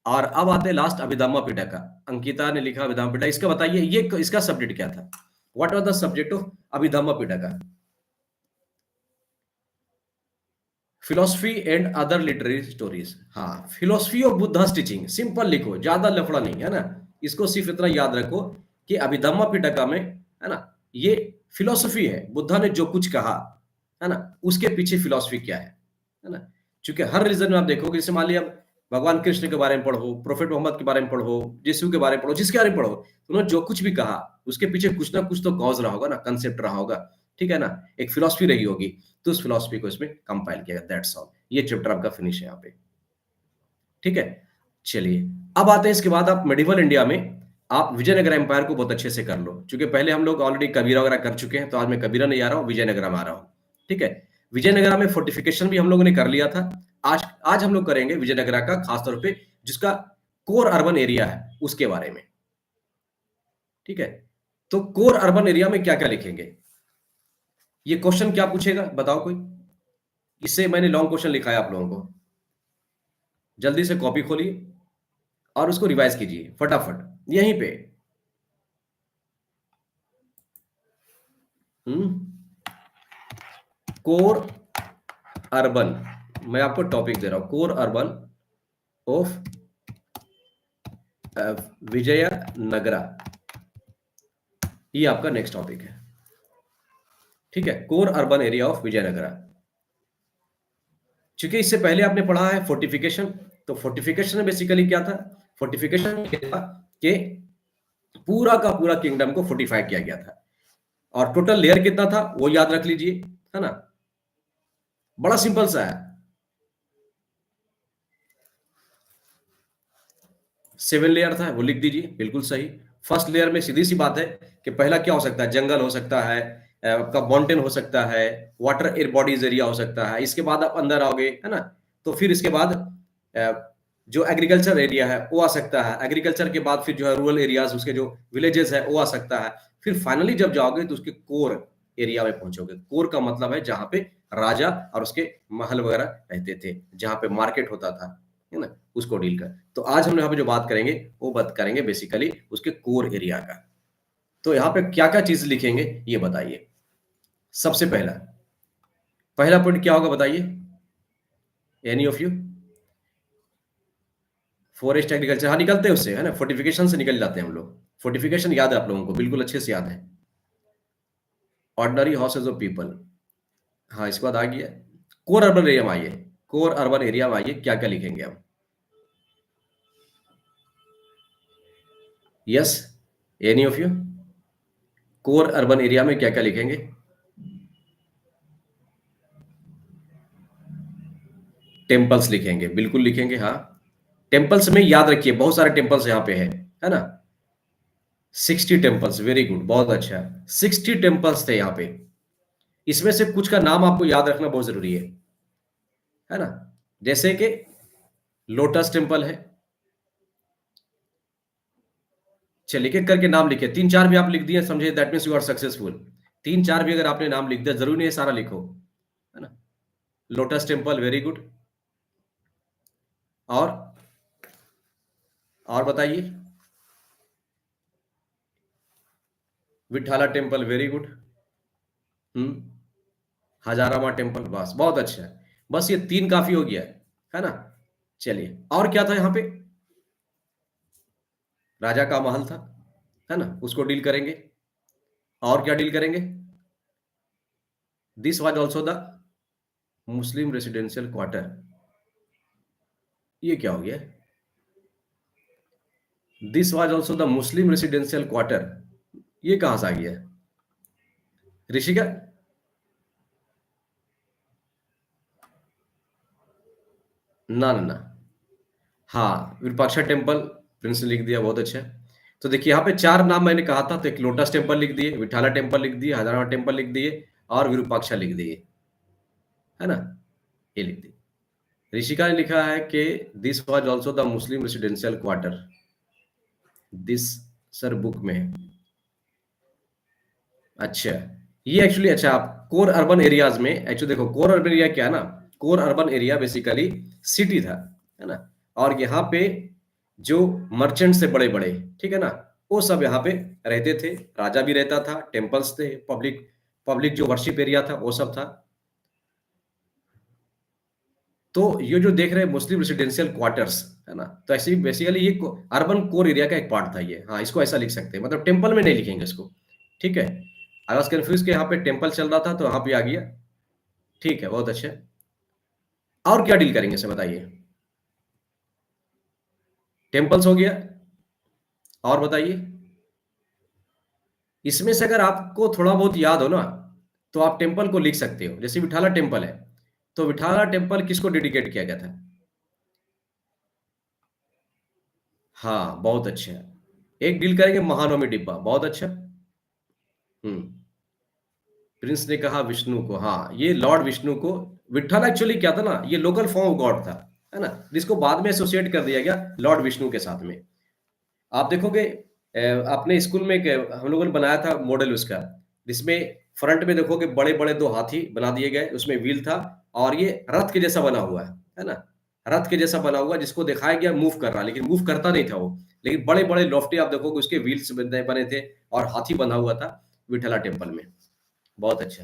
और अब आते हैं लास्ट अभिधम्मा पिटका। अंकिता ने लिखा अभिधम्मा पिटका। इसका बताइए, ये इसका सब्जेक्ट क्या था? What was the subject of Abhidhamma Pitaka? Philosophy and other literary stories. हाँ, philosophy of Buddha's teaching. Simple लिखो, ज्यादा लफड़ा नहीं है ना। इसको सिर्फ इतना याद रखो कि अभिधम्मा पिटका में, है ना, ये फिलोसफी है। बुद्धा ने जो कुछ कहा, है ना, उसके पीछे फिलोसफी क्या है ना। क्योंकि हर रीजन में आप देखोगे, जैसे मान लिया भगवान कृष्ण के बारे में पढ़ो, प्रोफेट मोहम्मद के बारे में पढ़ो, यीशु के बारे में पढ़ो, जिसके बारे में पढ़ो, तो उन्होंने जो कुछ भी कहा उसके पीछे कुछ ना कुछ तो कॉज रहा होगा ना, कंसेप्ट रहा होगा। ठीक है ना, एक फिलोसफी रही होगी। तो उस फिलोसफी को इसमें कंपाइल किया गया, दैट्स ऑल। ये चैप्टर आपका फिनिश है यहाँ पे। ठीक है, चलिए अब आते हैं। इसके बाद आप मेडिवल इंडिया में आप विजयनगर एम्पायर को बहुत अच्छे से कर लो। क्योंकि पहले हम लोग ऑलरेडी कबीरा वगैरह कर चुके हैं, तो आज मैं कबीरा नहीं आ रहा हूँ, विजयनगर में आ रहा हूँ। ठीक है, विजयनगर में फोर्टिफिकेशन भी हम लोगों ने कर लिया था। आज आज हम लोग करेंगे विजयनगर का, खासतौर पे जिसका कोर अर्बन एरिया है उसके बारे में। ठीक है, तो कोर अर्बन एरिया में क्या क्या लिखेंगे, ये क्वेश्चन क्या पूछेगा बताओ कोई। इससे मैंने लॉन्ग क्वेश्चन लिखा है आप लोगों को। जल्दी से कॉपी खोलिए और उसको रिवाइज कीजिए फटाफट यहीं पे। कोर अर्बन, मैं आपको टॉपिक दे रहा हूं, कोर अर्बन ऑफ विजयनगरा। ये आपका नेक्स्ट टॉपिक है। ठीक है, core urban area of Vijayanagara. क्योंकि इससे पहले आपने पढ़ा है फोर्टिफिकेशन। तो फोर्टिफिकेशन में बेसिकली क्या था? फोर्टिफिकेशन था कि पूरा का पूरा किंगडम को फोर्टिफाई किया गया था। और टोटल लेयर कितना था वो याद रख लीजिए, है ना। बड़ा सिंपल सा है, 7 लेयर था, वो लिख दीजिए, बिल्कुल सही। फर्स्ट लेयर में सीधी सी बात है कि पहला क्या हो सकता है? जंगल हो सकता है, आपका माउंटेन हो सकता है, वाटर एयर बॉडीज एरिया हो सकता है। इसके बाद आप अंदर आओगे, है ना, तो फिर इसके बाद जो एग्रीकल्चर एरिया है वो आ सकता है। एग्रीकल्चर के बाद फिर जो है रूरल एरियाज, उसके जो विलेजेस है वो आ सकता है। फिर फाइनली जब जाओगे तो उसके कोर एरिया में पहुंचोगे। कोर का मतलब है जहां पे राजा और उसके महल वगैरह रहते थे, जहां पे मार्केट होता था, है ना, उसको डील कर। तो आज हम यहाँ पे जो बात करेंगे वो बात करेंगे बेसिकली उसके कोर एरिया का। तो यहाँ पे क्या क्या चीज लिखेंगे ये बताइए। सबसे पहला पॉइंट क्या होगा बताइए, any of you? Forest agriculture, हाँ निकलते हैं उससे, है ना, फोर्टिफिकेशन से निकल जाते हैं हम लोग। फोर्टिफिकेशन याद है आप लोगों को, बिल्कुल अच्छे से याद है। ऑर्डनरी हाउसेज ऑफ पीपल, हाँ इसके बाद आ गया। कोर अर्बन एरिया में आइए, कोर अर्बन एरिया में आइए, क्या क्या लिखेंगे हम? Yes, any of you? Core urban area में क्या क्या लिखेंगे? टेम्पल्स लिखेंगे, बिल्कुल लिखेंगे, हाँ। टेम्पल्स में याद रखिए बहुत सारे टेम्पल्स यहाँ पे है ना। 60 टेम्पल्स, वेरी गुड, बहुत अच्छा। 60 टेम्पल्स थे यहाँ पे। इसमें से कुछ का नाम आपको याद रखना बहुत जरूरी है ना। जैसे कि लोटस टेम्पल है। चलिए एक एक करके नाम लिखे, 3-4 भी आप लिख दिए समझे, that means you are successful. 3-4 भी अगर आपने नाम लिख दिया, जरूरी नहीं है सारा लिखो, है ना। Lotus temple, very good. और और बताइए। Vitthala temple, very good. हजारामा temple, बस बहुत अच्छा है। बस ये 3 काफी हो गया है। है ना। चलिए, और क्या था यहाँ पे? राजा का महल था, है ना, उसको डील करेंगे। और क्या डील करेंगे? This was also the Muslim residential quarter. ये क्या हो गया? This was also the Muslim residential quarter, ये कहां से आ गया? ऋषिका। ना ना ना। हाँ, विरूपाक्षा टेम्पल प्रिंस ने लिख दिया, बहुत अच्छा। तो देखिए यहाँ पे चार नाम मैंने कहा था, तो एक लोटस टेम्पल लिख दिए, विठाला टेम्पल लिख दिए, हजारा टेम्पल लिख दिए, और विरूपाक्षा लिख दिए, है ना, ये लिख दिए। ऋषिका ने लिखा है कि this was also the Muslim residential quarter. This sir book में है। अच्छा, ये एक्चुअली अच्छा, आप कोर अर्बन एरियाज में एक्चुअली देखो, कोर अर्बन एरिया क्या है ना, core urban area basically city था, है ना। और यहाँ पे जो मर्चेंट से बड़े बड़े, ठीक है ना, वो सब यहाँ पे रहते थे। राजा भी रहता था, टेम्पल्स थे, पब्लिक पब्लिक जो वर्शिप एरिया था वो सब था। तो ये जो देख रहे हैं मुस्लिम रेसिडेंशियल क्वार्टर्स, है ना, तो ऐसे बेसिकली ये अर्बन कोर एरिया का एक पार्ट था ये। हाँ, इसको ऐसा लिख सकते हैं, मतलब टेम्पल में नहीं लिखेंगे इसको। ठीक है, आई वॉज कंफ्यूज कि यहाँ पे टेम्पल चल रहा था तो यहाँ पे आ गया। ठीक है, बहुत अच्छे। और क्या डील करेंगे इसे बताइए? टेम्पल्स हो गया, और बताइए। इसमें से अगर आपको थोड़ा बहुत याद हो ना, तो आप टेम्पल को लिख सकते हो। जैसे विठाला टेम्पल है, तो विठाला टेम्पल किसको डेडिकेट किया गया था? हाँ, बहुत अच्छा है। एक डील करेंगे महानवमी डिब्बा, बहुत अच्छा। हम्म। प्रिंस ने कहा विष्णु को, हाँ, ये लॉर्ड विष्णु को। विट्ठल एक्चुअली क्या था ना, ये लोकल फॉर्म ऑफ गॉड था, है ना, जिसको बाद में एसोसिएट कर दिया गया लॉर्ड विष्णु के साथ में। आप देखोगे अपने स्कूल में हम लोगों ने बनाया था मॉडल उसका, जिसमें फ्रंट में देखोगे बड़े बड़े दो हाथी बना दिए गए, उसमें व्हील था, और ये रथ के जैसा बना हुआ है ना, रथ के जैसा बना हुआ, जिसको दिखाया गया मूव कर रहा, लेकिन मूव करता नहीं था वो। लेकिन बड़े बड़े लॉफ्टी आप देखोगे, उसके व्हील्स बने बने थे, और हाथी बना हुआ था विठला टेम्पल में। बहुत अच्छा।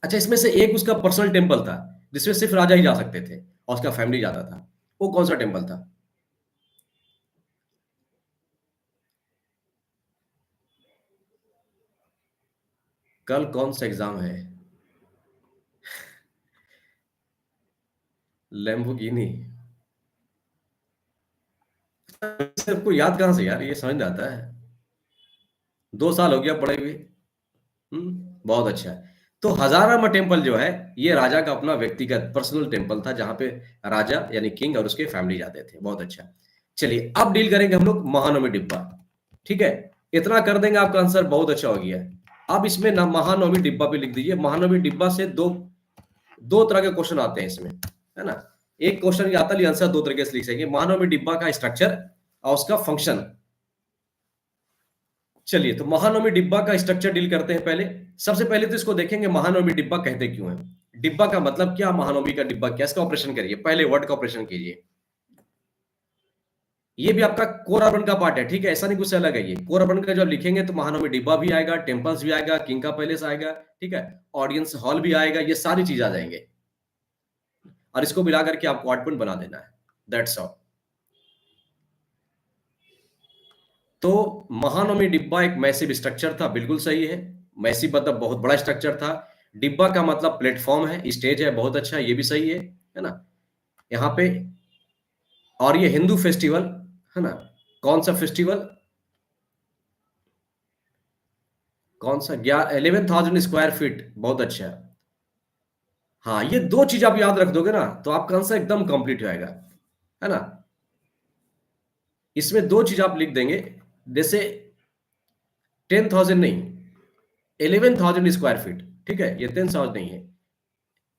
अच्छा, इसमें से एक उसका पर्सनल टेम्पल था, जिसमें सिर्फ राजा ही जा सकते थे और उसका फैमिली जाता था। वो कौन सा टेम्पल था? कल कौन सा एग्जाम है? लैम्बोर्गिनी। सबको याद कहाँ से यार, ये समझ में आता है। 2 साल हो गया पढ़े हुए। बहुत अच्छा है। तो हजारामा टेम्पल जो है, ये राजा का अपना व्यक्तिगत पर्सनल टेम्पल था, जहां पे राजा यानी किंग और उसके फैमिली जाते थे। बहुत अच्छा। चलिए, अब डील करेंगे हम लोग महानवमी डिब्बा। ठीक है, इतना कर देंगे, आपका आंसर बहुत अच्छा हो गया। अब इसमें ना महानवमी डिब्बा पे लिख दीजिए। महानवमी डिब्बा से दो दो तरह के क्वेश्चन आते हैं इसमें, है ना। एक क्वेश्चन आता है, आंसर दो तरीके से लिख सकेंगे। महानवमी डिब्बा का स्ट्रक्चर और उसका फंक्शन। चलिए, तो महानवमी डिब्बा का स्ट्रक्चर डील करते हैं पहले। सबसे पहले तो इसको देखेंगे महानवमी डिब्बा कहते क्यों है, डिब्बा का मतलब क्या, महानवमी का डिब्बा क्या, इसका ऑपरेशन करिए, पहले वर्ड का ऑपरेशन कीजिए। ये भी आपका कोर अर्बन का पार्ट है, ठीक है, ऐसा नहीं, कुछ अलग है। ये कोर अर्बन का जब लिखेंगे तो महानवमी डिब्बा भी आएगा, टेम्पल्स भी आएगा, किंग का पैलेस आएगा, ठीक है, ऑडियंस हॉल भी आएगा, ये सारी चीज आ जाएंगे। और इसको मिला करके आपको 8 पॉइंट बना देना है, दैट्स ऑल। तो महानवमी डिब्बा एक मैसिव स्ट्रक्चर था, बिल्कुल सही है। मैसिव मतलब बहुत बड़ा स्ट्रक्चर था। डिब्बा का मतलब प्लेटफॉर्म है, स्टेज है, बहुत अच्छा, ये भी सही है ना। यहाँ पे, और ये हिंदू फेस्टिवल, है ना। कौन सा फेस्टिवल? कौन सा? 11,000 स्क्वायर फीट, बहुत अच्छा है। हाँ, ये दो चीज आप याद रख दोगे ना, तो आपका आंसर एकदम कंप्लीट हो जाएगा, है ना। इसमें दो चीज आप लिख देंगे, जैसे 10,000 नहीं, 11,000 स्क्वायर फीट, ठीक है, ये 10,000 नहीं है,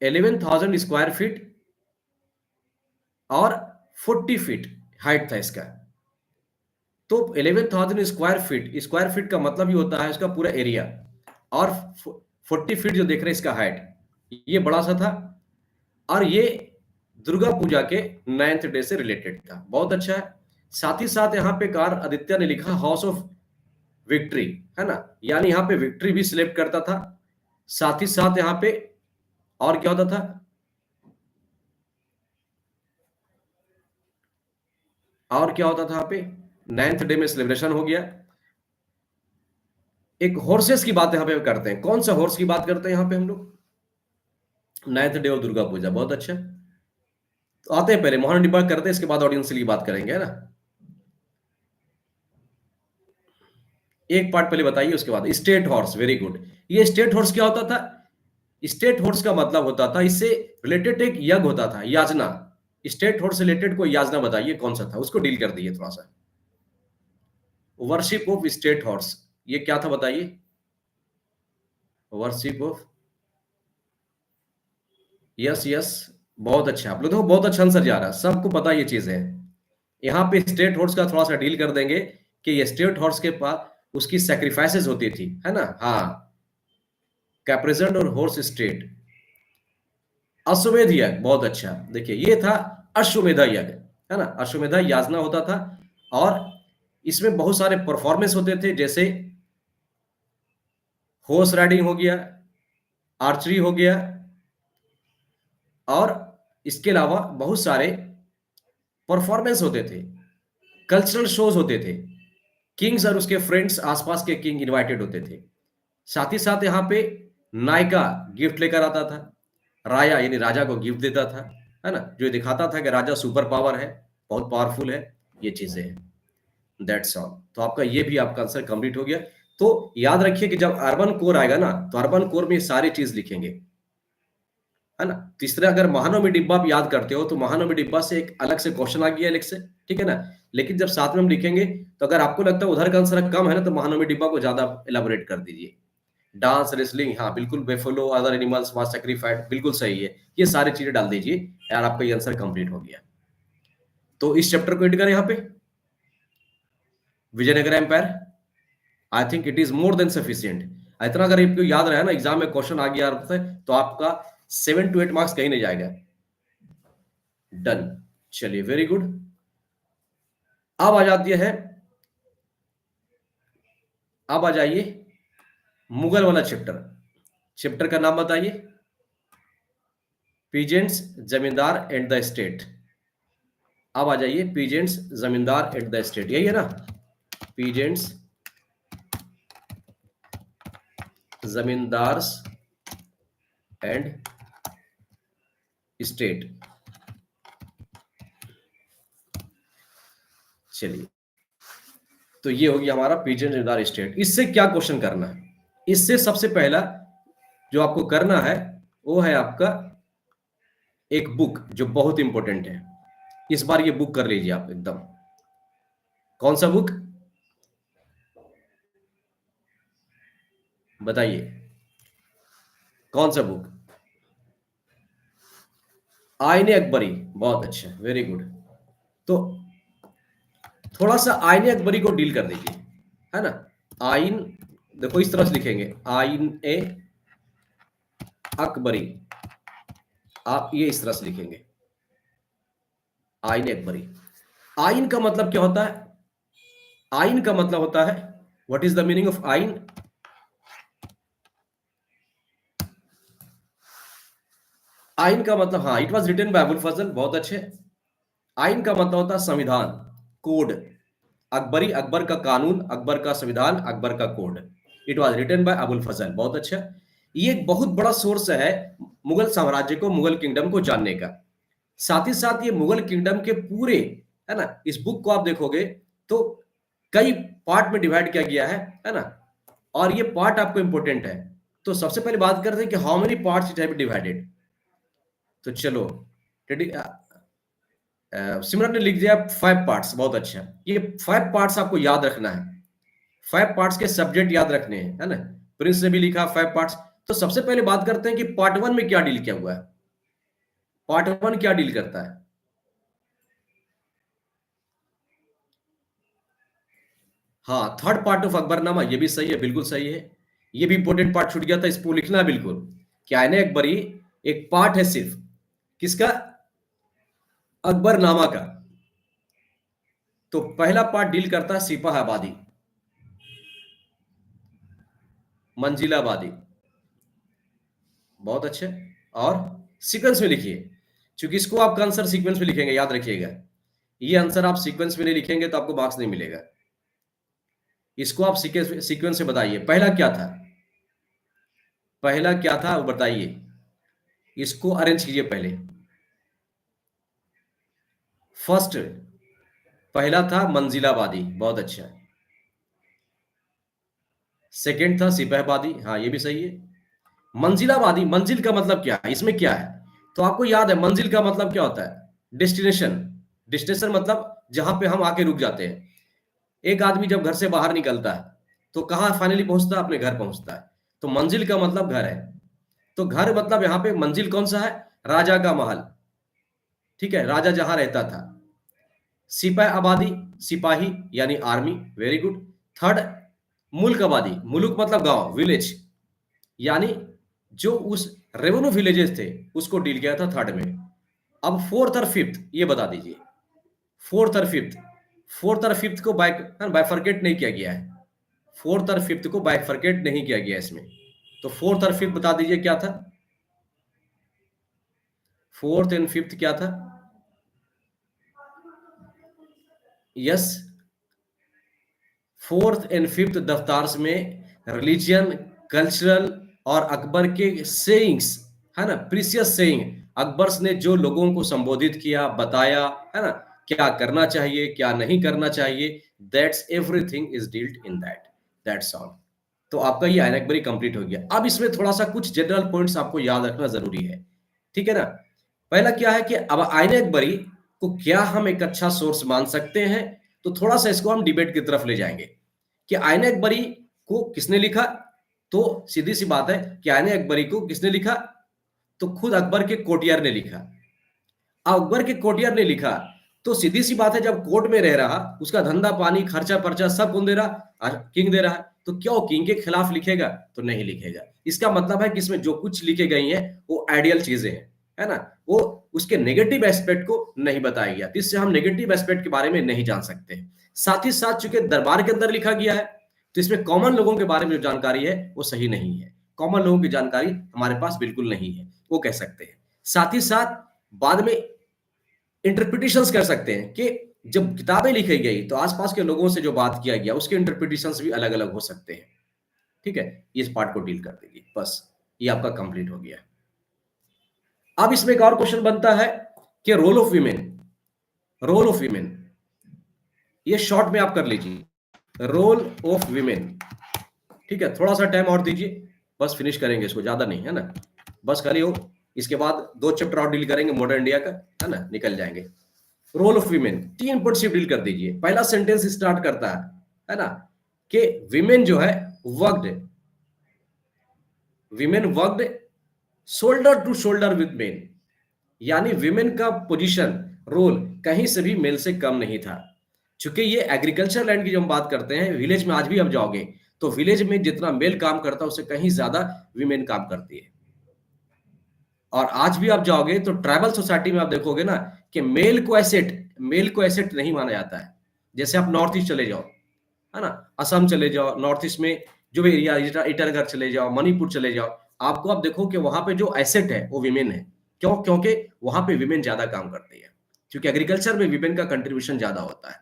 11,000 स्क्वायर फीट, और 40 फीट हाइट था इसका। तो 11,000 स्क्वायर फीट का मतलब ही होता है इसका पूरा एरिया, और 40 फीट जो देख रहे हैं इसका हाइट, ये बड़ा सा था। और ये दुर्गा पूजा के 9th डे से रिलेटेड था, बहुत अच्छा है। साथ ही साथ यहाँ पे कार आदित्य ने लिखा हाउस ऑफ विक्ट्री, है ना, यानी यहाँ पे विक्ट्री भी सिलेक्ट करता था। साथ ही साथ यहाँ पे और क्या होता था? और क्या होता था यहाँ पे? 9th डे में सेलिब्रेशन हो गया। एक हॉर्सेस की बात यहाँ पे करते हैं। कौन सा हॉर्स की बात करते हैं यहाँ पे हम लोग? 9th day of Durga Puja. बहुत अच्छा। तो आते हैं, पहले मोहन डिब्बा करते हैं, इसके बाद ऑडियंस की बात करेंगे, है ना। एक पार्ट पहले बताइए, उसके बाद स्टेट हॉर्स। Very good. ये स्टेट हॉर्स क्या होता था? स्टेट हॉर्स का मतलब होता था, इससे रिलेटेड एक यज्ञ होता था, याजना। स्टेट हॉर्स से रिलेटेड कोई याजना बताइए कौन सा था, उसको डील कर दिए थोड़ा सा। वर्शिप ऑफ स्टेट हॉर्स, ये क्या था बताइए? वर्शिप ऑफ, यस यस, बहुत अच्छा। आप लोग देखो बहुत अच्छा आंसर जा रहा है, सबको पता ये चीज है। यहाँ पे स्टेट हॉर्स का थोड़ा सा डील कर देंगे कि ये स्टेट हॉर्स के पास उसकी सेक्रीफाइसेस होती थी, है ना। हाँ, कैप्रेजेंट और हॉर्स स्टेट। अश्वमेध यज्ञ, बहुत अच्छा। देखिए ये था अश्वमेधा यज्ञ, है ना। अश्वमेधा याजना होता था, और इसमें बहुत सारे परफॉर्मेंस होते थे, जैसे हॉर्स राइडिंग हो गया, आर्चरी हो गया, और इसके अलावा बहुत सारे परफॉर्मेंस होते थे, कल्चरल शोज होते थे। किंग्स और उसके फ्रेंड्स, आसपास के किंग इनवाइटेड होते थे। साथ ही साथ यहाँ पे नायका गिफ्ट लेकर आता था, राया यानी राजा को गिफ्ट देता था, है ना, जो दिखाता था कि राजा सुपर पावर है, बहुत पावरफुल है। ये चीजें हैं। That's all. तो आपका ये भी आपका आंसर कंप्लीट हो गया। तो याद रखिए कि जब अर्बन कोर आएगा ना, तो अर्बन कोर में ये सारी चीज लिखेंगे, है ना। तीसरा, अगर महानवमी डिब्बा आप याद करते हो, तो महानवमी डिब्बा से एक अलग से क्वेश्चन आ गया अलग से, ठीक है ना। लेकिन जब साथ में हम लिखेंगे, तो अगर आपको लगता है उधर का आंसर कम है ना, तो महानवमी डिब्बा को ज्यादा एलाबोरेट कर दीजिए। डांस, रेसलिंग, हाँ बिल्कुल, बेफलो अदर एनिमल्स वाज सैक्रिफाइड, बिल्कुल सही है। ये सारी चीजें डाल दीजिए यार, आपका ये आंसर कंप्लीट हो गया। तो इस चैप्टर को एड करें यहाँ पे, Vijayanagar empire. I think it is more than sufficient. इतना अगर आपको याद रहा ना, एग्जाम में क्वेश्चन आ गया आपसे, तो आपका 7 to 8 मार्क्स कहीं नहीं जाएगा। डन। चलिए, वेरी गुड। अब आ जाती है, अब आ जाइए मुगल वाला चैप्टर। चैप्टर का नाम बताइए। पीजेंट्स, जमींदार एंड द स्टेट। अब आ जाइए, पीजेंट्स, जमींदार एंड द स्टेट, यही है ना। Peasants, zamindars and state. चलिए, तो ये हो गया हमारा पीजेंट, जमींदार, स्टेट। इससे क्या क्वेश्चन करना है? इससे सबसे पहला जो आपको करना है, वो है आपका एक बुक जो बहुत इंपॉर्टेंट है। इस बार ये बुक कर लीजिए आप एकदम। कौन सा बुक बताइए? कौन सा बुक? आईने अकबरी। बहुत अच्छा, वेरी गुड। तो थोड़ा सा आईने अकबरी को डील कर दीजिए, है ना। आइन, देखो इस तरह से लिखेंगे, आइन ए अकबरी। आप ये इस तरह से लिखेंगे, आइन ए अकबरी। आइन का मतलब क्या होता है? आइन का मतलब होता है, what is the meaning of Ain? Ain का मतलब, हाँ, it was written by Abul Fazl. बहुत अच्छे। आइन का मतलब होता है संविधान, कोड। अकबरी, अकबर का कानून, अकबर का संविधान, अकबर का code. It was written by Abul Fazl. बहुत अच्छा। ये एक बहुत बड़ा सोर्स है मुगल साम्राज्य को, मुगल किंगडम को जानने का। साथ ही साथ ये मुगल किंगडम के पूरे, है ना, इस बुक को आप देखोगे तो कई पार्ट में डिवाइड किया गया है ना। और ये पार्ट आपको इंपॉर्टेंट है। तो सबसे पहले बात करते हैं कि how many parts it have divided. तो चलो, सिमरन ने लिख दिया 5 पार्ट्स। बहुत अच्छा। ये 5 पार्ट्स आपको याद रखना है। 5 पार्ट्स के सब्जेक्ट याद रखने हैं, है ना। प्रिंस ने भी लिखा 5 पार्ट्स। तो सबसे पहले बात करते हैं कि पार्ट 1 में क्या डील किया हुआ है। पार्ट 1 क्या डील करता है? हाँ, थर्ड पार्ट ऑफ अकबरनामा, ये भी सही है, बिल्कुल सही है। ये भी इंपॉर्टेंट पार्ट छूट गया था, इसको लिखना है बिल्कुल। क्या है, अकबरी एक पार्ट है सिर्फ, किसका? अकबरनामा का। तो पहला पार्ट डील करता है सिपाह आबादी, मंजिलाबादी। बहुत अच्छे। और सीक्वेंस में लिखिए, क्योंकि इसको आपका आंसर सीक्वेंस में लिखेंगे, याद रखिएगा। ये आंसर आप सीक्वेंस में नहीं लिखेंगे तो आपको मार्क्स नहीं मिलेगा। इसको आप सीक्वेंस से बताइए, पहला क्या था, पहला क्या था वो बताइए। इसको अरेंज कीजिए पहले। फर्स्ट, पहला था मंजिलावादी, बहुत अच्छा। सेकंड था सिपहवादी, हाँ ये भी सही है। मंजिलावादी, मंजिल का मतलब क्या है, इसमें क्या है, तो आपको याद है मंजिल का मतलब क्या होता है, डेस्टिनेशन। डेस्टिनेशन मतलब जहां पे हम आके रुक जाते हैं। एक आदमी जब घर से बाहर निकलता है तो कहाँ फाइनली पहुंचता है, अपने घर पहुंचता है। तो मंजिल का मतलब घर है। तो घर मतलब यहाँ पे मंजिल कौन सा है, राजा का महल, ठीक है, राजा जहां रहता था। सिपाही आबादी, सिपाही यानी आर्मी, वेरी गुड। थर्ड, मुल्क आबादी, मुल्क मतलब गांव, विलेज, यानी जो उस रेवेन्यू विलेजेस थे उसको डील किया था थर्ड में। अब फोर्थ और फिफ्थ ये बता दीजिए। फोर्थ और फिफ्थ, फोर्थ और फिफ्थ को बाइफरकेट नहीं किया गया है। फोर्थ और फिफ्थ को बाइफरकेट नहीं किया गया इसमें। तो फोर्थ और फिफ्थ बता दीजिए क्या था, फोर्थ एंड फिफ्थ क्या था। यस, फोर्थ एंड फिफ्थ दफ्तार में रिलीजियन, कल्चरल और अकबर के सेइंग्स, है ना, प्रीसियस सेइंग, अकबर ने जो लोगों को संबोधित किया, बताया, है ना, क्या करना चाहिए क्या नहीं करना चाहिए, that's everything is dealt in that, that's all. तो आपका ये आयन अकबरी कंप्लीट हो गया। अब इसमें थोड़ा सा कुछ जनरल पॉइंट्स आपको याद रखना जरूरी है, ठीक है ना। पहला क्या है कि अब आयन अकबरी को क्या हम एक अच्छा सोर्स मान सकते हैं, तो थोड़ा सा इसको हम डिबेट की तरफ ले जाएंगे कि आयन अकबरी को किसने लिखा। तो सीधी सी बात है कि आयन अकबरी को किसने लिखा, तो खुद अकबर के कोटियार ने लिखा। अकबर के कोटियार ने लिखा, तो सीधी सी बात है जब कोर्ट में रह रहा, उसका धंधा पानी खर्चा पर्चा सब कौन दे रहा, किंग दे रहा है। तो क्या वो किंग के खिलाफ लिखेगा, तो नहीं लिखेगा। इसका मतलब है कि इसमें जो कुछ लिखे गई हैं वो आइडियल चीजें हैं, है ना, वो उसके नेगेटिव एस्पेक्ट को नहीं बताया गया, तो इससे हम नेगेटिव एस्पेक्ट के बारे में नहीं जान सकते। साथ ही साथ चूंकि दरबार के अंदर लिखा गया है, तो इसमें कॉमन लोगों के बारे में जो जानकारी है वो सही नहीं है। कॉमन लोगों की जानकारी हमारे पास बिल्कुल नहीं है, वो कह सकते हैं। साथ ही साथ बाद में इंटरप्रिटेशंस कर सकते हैं कि जब किताबें लिखी गई तो आसपास के लोगों से जो बात किया गया उसके इंटरप्रिटेशंस भी अलग अलग हो सकते हैं, ठीक है। इस पार्ट को डील कर दीजिए, बस ये आपका कंप्लीट हो गया। अब इसमें एक और क्वेश्चन बनता है कि role of women, role of women, ये शॉर्ट में आप कर लीजिए, रोल ऑफ वीमेन, ठीक है। थोड़ा सा टाइम और दीजिए, बस फिनिश करेंगे इसको, ज्यादा नहीं है ना, बस खाली हो। इसके बाद 2 चैप्टर और डील करेंगे मॉडर्न इंडिया का, है ना, निकल जाएंगे। रोल ऑफ वीमेन 3 पॉइंट से डील कर दीजिए। पहला सेंटेंस स्टार्ट करता है ना, कि वीमेन जो है worked, women worked shoulder to shoulder with men, यानी विमेन का पोजीशन, रोल कहीं से भी मेल से कम नहीं था। चूंकि ये एग्रीकल्चर लैंड की जब हम बात करते हैं, विलेज में आज भी आप जाओगे तो विलेज में जितना मेल काम करता है उससे कहीं ज्यादा विमेन काम करती है। और आज भी आप जाओगे तो ट्राइबल सोसाइटी में आप देखोगे ना कि मेल को एसेट नहीं माना जाता है। जैसे आप नॉर्थ ईस्ट चले जाओ, है ना, असम चले जाओ, नॉर्थ ईस्ट में जो भी एरिया, ईटानगर चले जाओ, मणिपुर चले जाओ, आपको आप देखो कि वहां पे जो एसेट है वो विमेन है। क्यों, क्योंकि वहां पे विमेन ज्यादा काम करती है, क्योंकि एग्रीकल्चर में विमेन का कंट्रीब्यूशन ज्यादा होता है।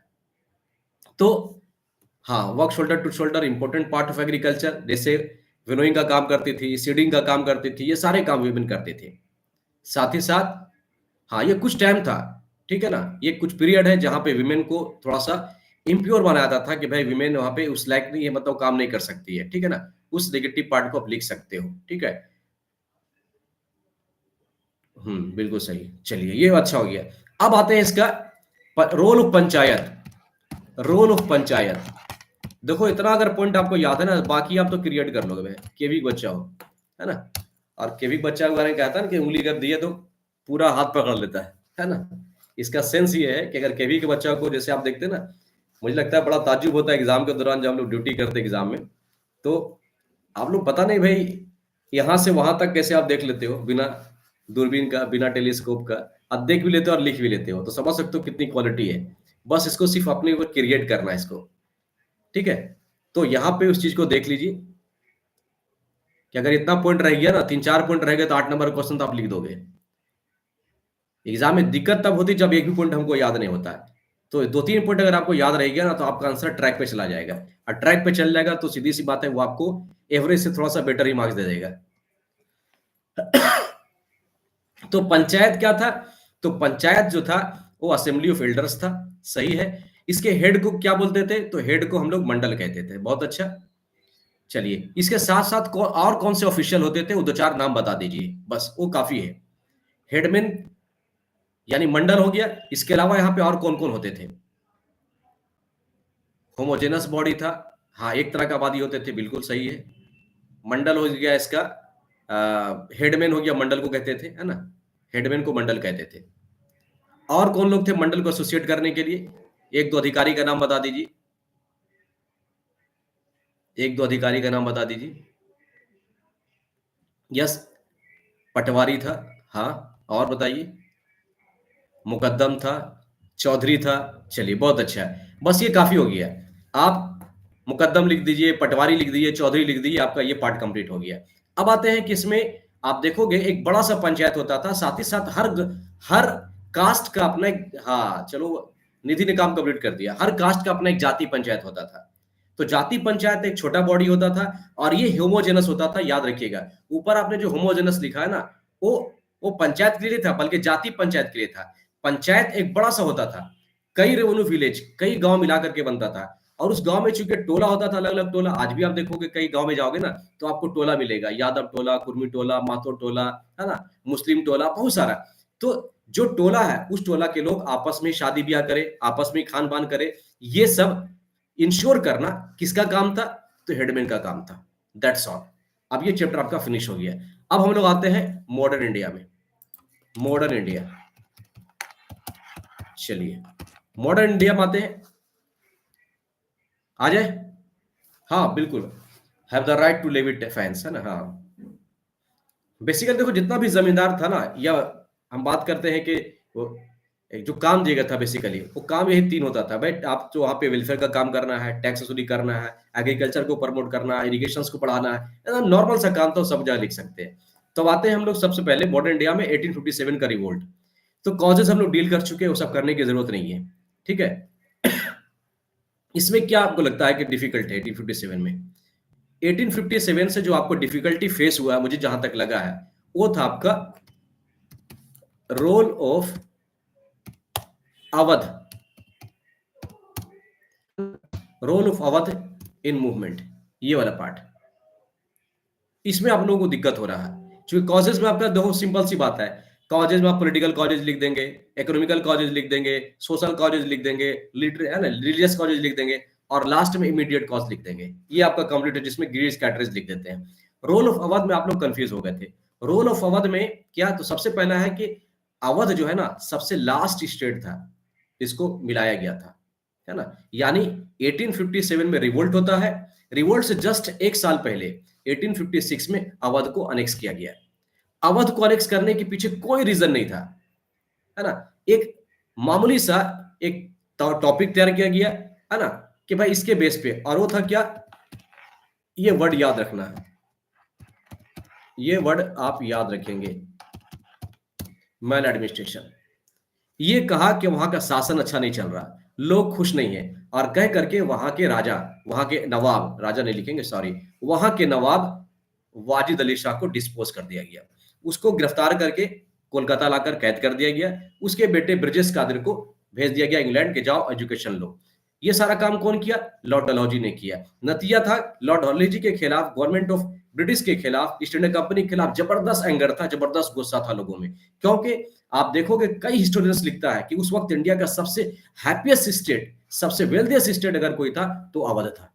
तो हाँ, work shoulder to shoulder important part of agriculture. जैसे विनोइंग का काम करती थी, सीडिंग का काम करती थी, ये सारे काम विमेन करते थे। साथ ही साथ हाँ, ये कुछ टाइम था, ठीक है ना, ये कुछ पीरियड है जहां पे विमेन को थोड़ा सा इम्प्योर बनाया जाता था कि भाई विमेन वहां पे उस लायक नहीं है, मतलब काम नहीं कर सकती है, ठीक है ना। उस नेगेटिव पार्ट को आप लिख सकते हो, ठीक है। बिल्कुल सही। चलिए ये अच्छा हो गया। अब आते हैं इसका role of panchayat, role of panchayat. देखो इतना अगर पॉइंट आपको याद है ना, बाकी आप तो क्रिएट कर लोगे भाई, केवी बच्चा हो, है ना। और केवी बच्चा के बारे में कहता है ना कि उंगली कर दिए तो पूरा हाथ पकड़ लेता है ना। इसका सेंस ये है कि अगर केवी के बच्चा को जैसे आप देखते हैं ना, मुझे लगता है बड़ा ताज्जुब होता है एग्जाम के दौरान जब हम लोग ड्यूटी करते हैं एग्जाम में, तो आप लोग पता नहीं भाई यहाँ से वहां तक कैसे आप देख लेते हो बिना दूरबीन का, बिना टेलीस्कोप का। आप देख भी लेते हो और लिख भी लेते हो, तो समझ सकते हो कितनी क्वालिटी है। बस इसको सिर्फ अपने ऊपर क्रिएट करना है इसको, ठीक है। तो यहाँ पे उस चीज को देख लीजिए कि अगर इतना पॉइंट रह गया ना, 3-4 पॉइंट रह गए तो 8 नंबर क्वेश्चन तो आप लिख दोगे। एग्जाम में दिक्कत तब होती जब एक भी पॉइंट हमको याद नहीं होता है। तो 2-3 पॉइंट अगर आपको याद रह गया ना, तो आपका आंसर ट्रैक पे चला जाएगा, और ट्रैक पे चल जाएगा तो सीधी सी बात है, वो आपको एवरेज से थोड़ा सा बेटर ही मार्क्स दे देगा। तो पंचायत क्या था? तो पंचायत जो था वो असेंबली ऑफ एल्डर्स था, सही है। इसके हेड को क्या बोलते थे? तो हेड को हम लोग मंडल कहते थे। बहुत अच्छा। चलिए, इसके साथ साथ और कौन से ऑफिशियल होते थे, वो दो चार नाम बता दीजिए, बस वो काफी है। हेडमैन यानी मंडल हो गया, इसके अलावा यहाँ पे और कौन कौन होते थे? होमोजेनस बॉडी था, हाँ, एक तरह का आबादी होते थे, बिल्कुल सही है। मंडल हो गया इसका, हेडमैन हो गया, मंडल को कहते थे, है ना, हेडमैन को मंडल कहते थे। और कौन लोग थे मंडल को एसोसिएट करने के लिए? एक दो अधिकारी का नाम बता दीजिए, एक दो अधिकारी का नाम बता दीजिए। यस, पटवारी था, हाँ, और बताइए। मुकद्दम था, चौधरी था। चलिए, बहुत अच्छा है, बस ये काफी हो गया। आप मुकद्दम लिख दीजिए, पटवारी लिख दीजिए, चौधरी लिख दीजिए, आपका ये पार्ट कंप्लीट हो गया। अब आते हैं कि इसमें आप देखोगे एक बड़ा सा पंचायत होता था, साथ ही साथ हर कास्ट का अपना एक, हाँ चलो, निधि ने काम कंप्लीट कर दिया, हर कास्ट का अपना एक जाति पंचायत होता था। तो जाति पंचायत एक छोटा बॉडी होता था, और ये होमोजेनस होता था, याद रखिएगा। ऊपर आपने जो होमोजेनस लिखा है ना, वो वो पंचायत के लिए था, बल्कि जाति पंचायत के लिए था। पंचायत एक बड़ा सा होता था, कई रेवेन्यू विलेज, कई गांव मिला करके बनता था, और उस गांव में चूंकि टोला होता था, अलग अलग टोला। आज भी आप देखोगे कई गांव में जाओगे ना, तो आपको टोला मिलेगा, यादव टोला, कुर्मी टोला, माथुर टोला, है ना, मुस्लिम टोला, बहुत सारा। तो जो टोला है, उस टोला के लोग आपस में शादी ब्याह करे, आपस में खान पान करे, ये सब इंश्योर करना किसका काम था? तो हेडमैन का काम था। That's all. अब ये चैप्टर आपका फिनिश हो गया। अब हम लोग आते हैं मॉडर्न इंडिया में। मॉडर्न इंडिया, चलिए मॉडर्न इंडिया में आते हैं। आ जाए, हाँ बिल्कुल, have the right to live it fans, है ना, हाँ। बेसिकली देखो, जितना भी जमींदार था ना, या हम बात करते हैं कि वो एक जो काम दिया गया था, बेसिकली वो काम यही तीन होता था भाई। आप जो वहाँ पे वेलफेयर का काम करना है, टैक्स वसूली करना है, एग्रीकल्चर को प्रमोट करना है, इरिगेशन को पढ़ाना है, एकदम नॉर्मल सा काम था, सब जगह लिख सकते हैं। तो अब आते हैं हम लोग सबसे पहले मॉडर्न इंडिया में 1857 का रिवोल्ट। तो कॉजेज हम लोग डील कर चुके हैं, वो सब करने की जरूरत नहीं है, ठीक है। इसमें क्या आपको लगता है कि डिफिकल्ट है 1857 में? 1857 से जो आपको डिफिकल्टी फेस हुआ है, मुझे जहां तक लगा है, वो था आपका role of Awadh, role of Awadh in movement, ये वाला पार्ट। इसमें आप लोगों को दिक्कत हो रहा है, क्योंकि कॉजेज में आपका देखो, सिंपल सी बात है, कॉजेज में आप पॉलिटिकल कॉजेज लिख देंगे, इकोनॉमिकल कॉजेज लिख देंगे, सोशल कॉजेज लिख देंगे, है ना, रिलीजियस कॉजेज लिख देंगे, और लास्ट में इमीडिएट कॉज लिख देंगे। ये आपका कंप्लीट है, जिसमें ग्रीस कैटरेज लिख देते हैं। रोल ऑफ अवध में आप लोग कंफ्यूज हो गए थे। रोल ऑफ अवध में क्या? तो सबसे पहला है कि अवध जो है ना, सबसे लास्ट स्टेट था, इसको मिलाया गया था, है ना। यानी 1857 में रिवोल्ट होता है, रिवोल्ट से जस्ट एक साल पहले 1856 में अवध को अनेक्स किया गया। अवध को अनेक्स करने के पीछे कोई रीजन नहीं था, है ना। एक मामूली सा एक टॉपिक तैयार किया गया, है ना, कि भाई इसके बेस पे, और वो था क्या? ये वर्ड याद रखना है, ये वर्ड आप याद रखेंगे, मैल एडमिनिस्ट्रेशन। ये कहा कि वहां का शासन अच्छा नहीं चल रहा, लोग खुश नहीं है, और कह करके वहां के राजा, वहां के नवाब, राजा नहीं लिखेंगे सॉरी, वहां के नवाब वाजिद अली शाह को डिस्पोज कर दिया गया। उसको गिरफ्तार करके कोलकाता लाकर कैद कर दिया गया। उसके बेटे ब्रिजेश कादिर को भेज दिया गया इंग्लैंड के, जाओ एजुकेशन लो। ये सारा काम कौन किया? लॉर्ड डलहौजी ने किया। नतीजा था, लॉर्ड डलहौजी के खिलाफ, गवर्नमेंट ऑफ ब्रिटिश के खिलाफ, ईस्ट इंडिया कंपनी के खिलाफ जबरदस्त एंगर था, जबरदस्त गुस्सा था लोगों में। क्योंकि आप देखोगे कई हिस्टोरियंस लिखता है कि उस वक्त इंडिया का सबसे हैप्पीएस्ट स्टेट, सबसे वेल्थिएस्ट स्टेट अगर कोई था तो अवध था।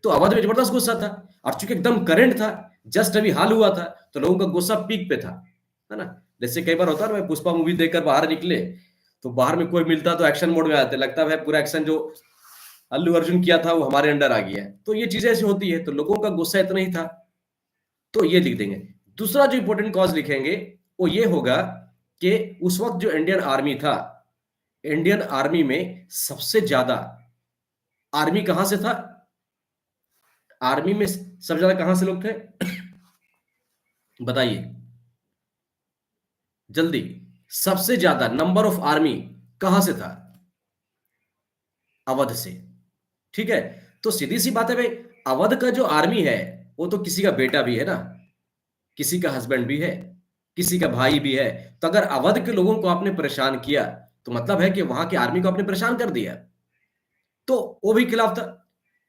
तो अवध में जबरदस्त गुस्सा था, और चूंकि एकदम करंट था, जस्ट अभी हाल हुआ था, तो लोगों का गुस्सा पीक पे था, है ना। जैसे कई बार होता है ना, पुष्पा मूवी देखकर बाहर निकले, तो बाहर में कोई मिलता तो एक्शन मोड में आते, लगता है पूरा एक्शन जो अल्लू अर्जुन किया था वो हमारे अंडर आ गया है। तो ये चीजें ऐसी होती है, तो लोगों का गुस्सा इतना ही था, तो ये लिख देंगे। दूसरा जो इंपॉर्टेंट कॉज लिखेंगे वो ये होगा कि उस वक्त जो इंडियन आर्मी था, इंडियन आर्मी में सबसे ज्यादा आर्मी कहां से था? आर्मी में सबसे ज्यादा कहां से लोग थे? बताइए जल्दी, सबसे ज्यादा नंबर ऑफ आर्मी कहां से था? अवध से। ठीक है, तो सीधी सी बात है भाई, अवध का जो आर्मी है वो तो किसी का बेटा भी है ना, किसी का हस्बैंड भी है, किसी का भाई भी है। तो अगर अवध के लोगों को आपने परेशान किया तो मतलब है कि वहां की आर्मी को आपने परेशान कर दिया, तो वो भी खिलाफ था।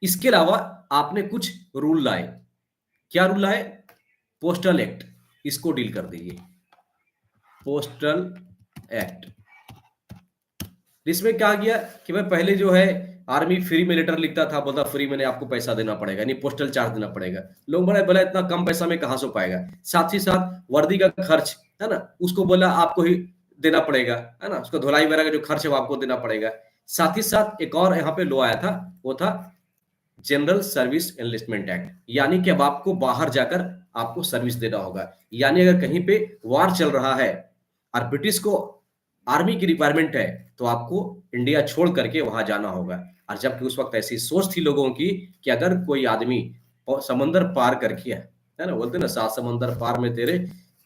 इसके अलावा आपने कुछ रूल लाए। क्या रूल लाए? पोस्टल एक्ट, इसको डील कर दीजिए, पोस्टल एक्ट। इसमें क्या किया कि भाई पहले जो है आर्मी फ्री में लेटर लिखता था, बोलता फ्री में नहीं, आपको पैसा देना पड़ेगा, नहीं पोस्टल चार्ज देना पड़ेगा। लोग बड़े बोला इतना कम पैसा में कहां से हो पाएगा। साथ ही साथ वर्दी का खर्च है ना, उसको बोला आपको ही देना पड़ेगा, है ना, उसका धुलाई वगैरह का जो खर्च है वो आपको देना पड़ेगा। साथ ही साथ एक और यहाँ पे लो आया था, वो था जनरल सर्विस एनलिस्टमेंट एक्ट, यानी कि अब आपको बाहर जाकर आपको सर्विस देना होगा। यानी अगर कहीं पे वार चल रहा है और ब्रिटिश को आर्मी की रिक्वायरमेंट है तो आपको इंडिया छोड़ करके वहां जाना होगा। और जबकि उस वक्त ऐसी सोच थी लोगों की कि अगर कोई आदमी समंदर पार करके है ना, बोलते ना सात समंदर पार में तेरे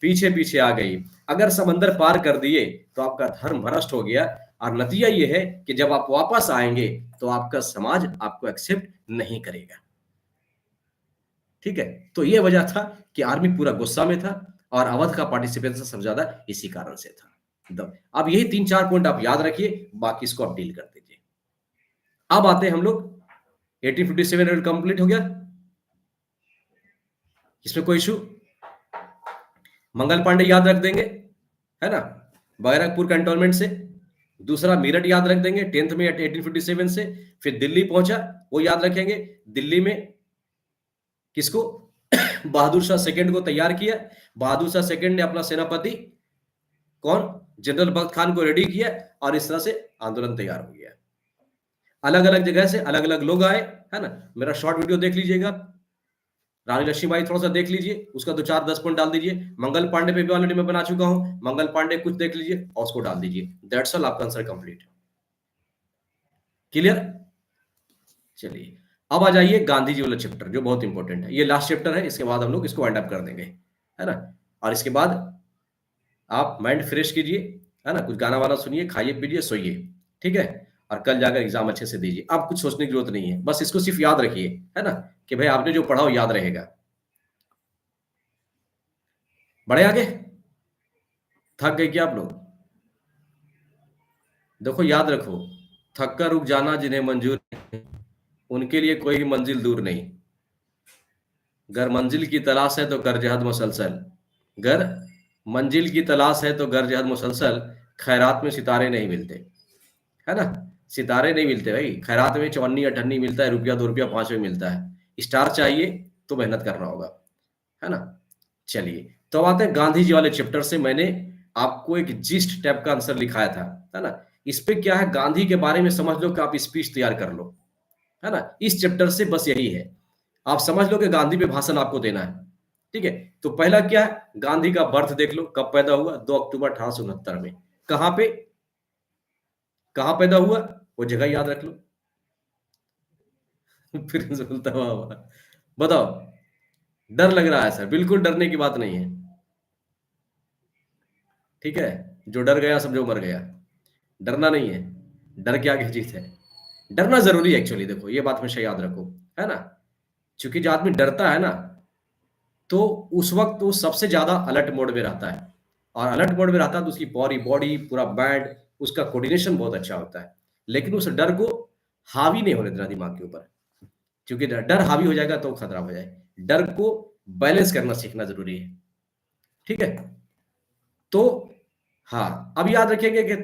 पीछे पीछे आ गई, अगर समंदर पार कर दिए तो आपका धर्म भ्रष्ट हो गया। और नतीजा ये है कि जब आप वापस आएंगे तो आपका समाज आपको एक्सेप्ट नहीं करेगा। ठीक है, तो ये वजह था कि आर्मी पूरा गुस्सा में था और अवध का पार्टिसिपेशन सबसे ज्यादा इसी कारण से था। अब यही 3-4 पॉइंट आप याद रखिए, बाकी इसको आप डील कर दीजिए। अब आते हैं हम लोग 1857 कंप्लीट हो गया, इसमें कोई इशू? मंगल पांडे याद रख देंगे, है ना, बैरकपुर कैंटोनमेंट से। दूसरा मेरठ याद रख देंगे 10th में 1857 से। फिर दिल्ली पहुंचा, वो याद रखेंगे। दिल्ली में किसको बहादुर शाह सेकंड को तैयार किया। बहादुर शाह सेकंड ने अपना सेनापति कौन, जनरल बख्त खान को रेडी किया और इस तरह से आंदोलन तैयार हो गया। अलग अलग जगह से अलग अलग लोग आए, है ना। मेरा शॉर्ट वीडियो देख लीजिएगा, रानी लक्ष्मीबाई थोड़ा सा देख लीजिए, उसका 2-4-10 पॉइंट डाल दीजिए। मंगल पांडे पे भी ऑलरेडी मैं बना चुका हूं, मंगल पांडे कुछ देख लीजिए और उसको डाल दीजिए। दैट्स ऑल, आपका आंसर कंप्लीट। क्लियर? चलिए अब आ जाइए गांधी जी वाला चैप्टर जो बहुत इंपॉर्टेंट है। ये लास्ट चैप्टर है, इसके बाद हम लोग इसको एंड अप कर देंगे, है ना। और इसके बाद आप माइंड फ्रेश कीजिए, है ना, कुछ गाना वाना सुनिए, खाइए पीजिए, सोइए। ठीक है, और कल जाकर एग्जाम अच्छे से दीजिए। अब कुछ सोचने की जरूरत नहीं है, बस इसको सिर्फ याद रखिए, है ना, कि भाई आपने जो पढ़ा वो याद रहेगा। बढ़े आगे? थक गए क्या आप लोग? देखो याद रखो, थक कर रुक जाना जिन्हें मंजूर नहीं, उनके लिए कोई मंजिल दूर नहीं। गर मंजिल की तलाश है तो कर जहद मुसलसल, गर मंजिल की तलाश है तो गर जहद मुसलसल, खैरात में सितारे नहीं मिलते, है ना। सितारे नहीं मिलते भाई, खैरात में चवन्नी अठन्नी मिलता है, रुपया 2 रुपया 5 में मिलता है। स्टार चाहिए तो मेहनत करना होगा, है ना। चलिए तो आते हैं गांधी जी वाले चैप्टर से। मैंने आपको एक जिस्ट टाइप का आंसर लिखाया था, है ना। इस पे क्या है, गांधी के बारे में समझ लो कि आप स्पीच तैयार कर लो, है ना। इस चैप्टर से बस यही है, आप समझ लो कि गांधी पे भाषण आपको देना है। ठीक है, तो पहला क्या है, गांधी का बर्थ देख लो, कब पैदा हुआ, 2 अक्टूबर 1869 में। कहां पे, कहां पैदा हुआ, वो जगह याद रख लो। प्रिंसिपल तबाह, बताओ। डर लग रहा है सर? बिल्कुल डरने की बात नहीं है। ठीक है, जो डर गया समझो मर गया। डरना नहीं है, डर के आगे जीत है। डरना जरूरी है एक्चुअली, देखो ये बात हमेशा याद रखो, है ना। क्योंकि जो आदमी डरता है ना, तो उस वक्त वो सबसे ज्यादा अलर्ट मोड में रहता है। और अलर्ट मोड में रहता है तो उसकी पूरी बॉडी, पूरा बैंड, उसका कोऑर्डिनेशन बहुत अच्छा होता है। लेकिन उस डर को हावी नहीं होने देना दिमाग के ऊपर, क्योंकि डर हावी हो जाएगा तो खतरा हो जाए। डर को बैलेंस करना सीखना जरूरी है। ठीक है, तो हाँ, अब याद रखेंगे कि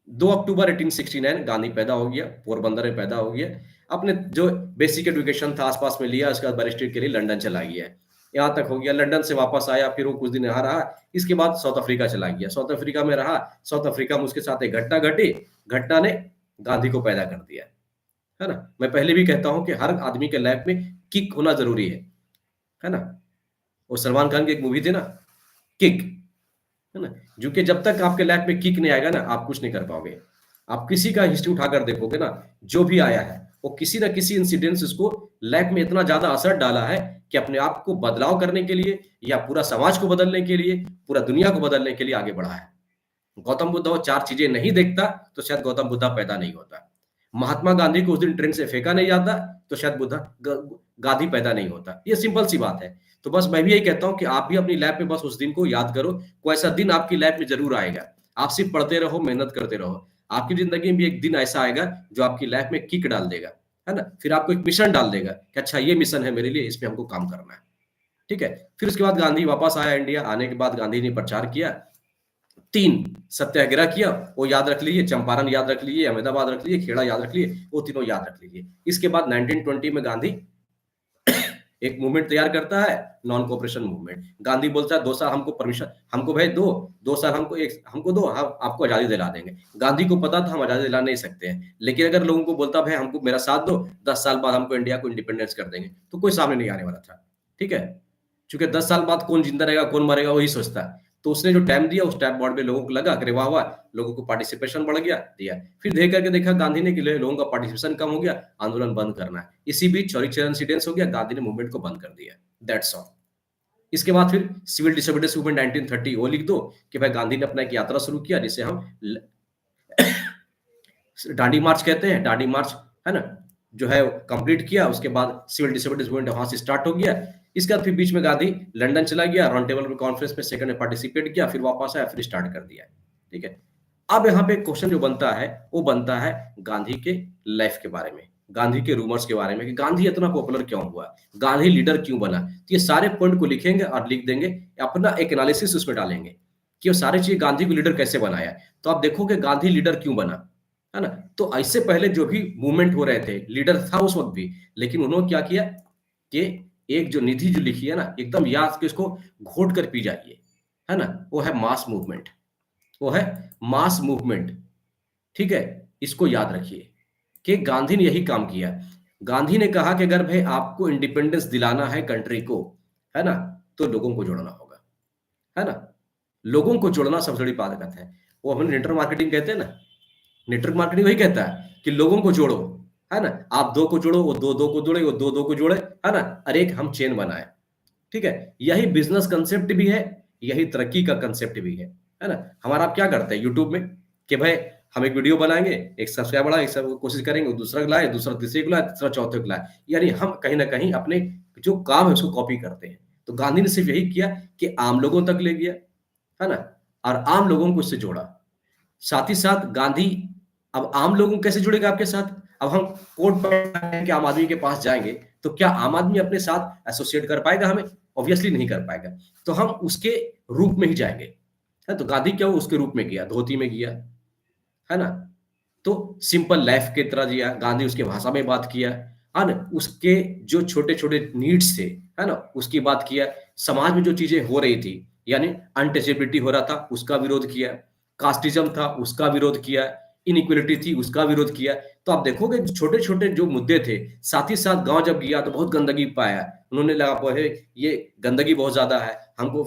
2 अक्टूबर 1869 गांधी पैदा हो गया, पोरबंदर में पैदा हो गया। अपने जो बेसिक एजुकेशन था आसपास में लिया, उसके बाद बैरिस्टर के लिए लंदन चला गया। यहाँ तक हो गया, लंदन से वापस आया, फिर वो कुछ दिन यहाँ रहा। इसके बाद साउथ अफ्रीका चला गया, साउथ अफ्रीका में रहा। साउथ अफ्रीका में उसके साथ एक घटना घटी, घटना ने गांधी को पैदा कर दिया, है ना। मैं पहले भी कहता हूं कि हर आदमी के लाइफ में किक होना जरूरी है ना। वो सलमान खान की एक मूवी थी ना, किक, है ना। जो कि जब तक आपके लाइफ में किक नहीं आएगा ना, आप कुछ नहीं कर पाओगे। आप किसी का हिस्ट्री उठाकर देखोगे ना, जो भी आया है वो किसी ना किसी इंसिडेंस उसको लाइफ में इतना ज्यादा असर डाला है कि अपने आप को बदलाव करने के लिए, या पूरा समाज को बदलने के लिए, पूरा दुनिया को बदलने के लिए आगे बढ़ा है। गौतम बुद्ध वो 4 चीजें नहीं देखता तो शायद गौतम बुद्ध पैदा नहीं होता। महात्मा गांधी को उस दिन ट्रेन से फेंका नहीं जाता, तो शायद गांधी पैदा नहीं होता। ये सिंपल सी बात है। तो बस मैं भी यही कहता हूँ कि आप भी अपनी लाइफ में बस उस दिन को याद करो। कोई ऐसा दिन आपकी लाइफ में ज़रूर आएगा। आप सिर्फ पढ़ते रहो, मेहनत करते रहो। आपकी ज़िंदगी में भी एक दिन ऐसा आएगा जो आपकी लाइफ में किक डाल देगा, है ना? फिर आपको एक मिशन डाल देगा कि अच्छा ये मिशन है मेरे लिए, इस पे हमको काम करना है। ठीक है? फिर उसके बाद गांधी वापस आया इंडिया। आने के बाद गांधी ने प्रचार किया। 3 सत्याग्रह किया, वो याद रख लीजिए, चंपारण याद रख लीजिए, अहमदाबाद रख लीजिए, खेड़ा याद रख लीजिए, वो तीनों याद रख लीजिए। इसके बाद 1920 में गांधी एक मूवमेंट तैयार करता है, नॉन कोऑपरेशन मूवमेंट। गांधी बोलता है 2 साल हमको परमिशन, हमको भाई दो, 2 साल हमको दो, हम आपको आज़ादी दिला देंगे। गांधी को पता था हम आज़ादी दिला नहीं सकते हैं, लेकिन अगर लोगों को बोलता भाई हमको मेरा साथ दो, 10 साल बाद हमको इंडिया को इंडिपेंडेंस कर देंगे, तो कोई सामने नहीं आने वाला था। ठीक है? चूँकि 10 साल बाद कौन जिंदा रहेगा, कौन मरेगा, वही सोचता है। तो उसने जो टाइम दिया, उस टाइम बॉर्ड में लोगों को लगा कि अरे वाह, वाह! लोगों को पार्टिसिपेशन बढ़ गया, दिया। फिर देख करके देखा गांधी ने कि लोगों का पार्टिसिपेशन कम हो गया, आंदोलन बंद करना है। इसी बीच चौरी-चौरा इंसिडेंस हो गया, गांधी ने मूवमेंट को बंद कर दिया। That's all. इसके बाद फिर सिविल डिसोबीडियंस मूवमेंट 1930 वो लिख दो कि भाई गांधी ने अपना एक यात्रा शुरू किया, जिसे हम डांडी मार्च कहते हैं। डांडी मार्च, है ना, जो है कंप्लीट किया। उसके बाद सिविल डिसोबीडियंस मूवमेंट वहां से स्टार्ट हो गया। इसके बाद फिर बीच में गांधी लंदन चला गया, राउंड टेबल कॉन्फ्रेंस में सेकंड में पार्टिसिपेट किया, फिर वापस आया, फिर स्टार्ट कर दिया। ठीक है? अब यहाँ पे क्वेश्चन जो बनता है, वो बनता है गांधी के लाइफ के बारे में, गांधी के रूमर्स के बारे में कि गांधी इतना पॉपुलर क्यों हुआ, गांधी लीडर क्यों बना। तो ये सारे पॉइंट को लिखेंगे और लिख देंगे, अपना एक एनालिसिस उसमें डालेंगे कि वो सारी चीजें गांधी को लीडर कैसे बनाया। तो आप देखोगे गांधी लीडर क्यों बना, है ना? तो इससे पहले जो भी मूवमेंट हो रहे थे, लीडर था उस वक्त भी, लेकिन उन्होंने क्या किया कि एक जो निधि जो लिखी है ना, एकदम याद के उसको घोट कर पी जाइए, है ना? वो है मास मूवमेंट, वो है मास मूवमेंट। ठीक है? इसको याद रखिए कि गांधी ने यही काम किया। गांधी ने कहा कि अगर भाई आपको इंडिपेंडेंस दिलाना है कंट्री को, है ना, तो लोगों को जोड़ना होगा, है ना? लोगों को जोड़ना सबसे बड़ी बात है। वो हम नेटवर्क मार्केटिंग कहते हैं ना, नेटवर्क मार्केटिंग वही कहता है कि लोगों को जोड़ो, है ना? आप 2 को जोड़ो, वो 2-2 को जोड़े, वो 2-2 को जोड़े, है ना? और एक हम चेन बनाए। ठीक है? यही बिज़नेस कांसेप्ट भी है, यही तरक्की का कांसेप्ट भी है ना? हमारा आप क्या करते हैं यूट्यूब में कि भाई हम एक वीडियो बनाएँगे, एक सब्सक्राइबर बढ़ाएँ, एक सब कोशिश करेंगे, दूसरा को लाए, दूसरा तीसरे को लाए, तीसरा चौथे को लाए। यानी हम कहीं न कहीं अपने जो काम है उसको कॉपी करते हैं। तो गांधी ने सिर्फ यही किया कि आम लोगों तक ले गया, है ना? और आम लोगों को उससे जोड़ा। साथ ही साथ गांधी अब आम लोगों को कैसे जुड़ेगा आपके साथ? अब हम कोर्ट पर के आम आदमी के पास जाएँगे, तो क्या आम आदमी अपने साथ एसोसिएट कर पाएगा हमें? ऑब्वियसली नहीं कर पाएगा। तो हम उसके रूप में ही जाएँगे। है तो गांधी क्या वो उसके रूप में गया, धोती में गया, है ना? तो सिंपल लाइफ की तरह जिया, गांधी उसकी भाषा में बात किया, है ना? उसके जो छोटे-छोटे नीड्स थे, है ना? उसकी बात किया। समाज में जो चीज़ें हो रही थी, यानी अनटचेबिलिटी हो रहा था, उसका विरोध किया। कास्टिज़्म था, उसका विरोध किया। इनइक्वालिटी थी, उसका विरोध किया। तो आप देखोगे छोटे-छोटे जो मुद्दे थे, साथ ही साथ गाँव जब गया तो बहुत गंदगी पाया। उन्होंने लगा पोहे ये गंदगी बहुत ज़्यादा है, हमको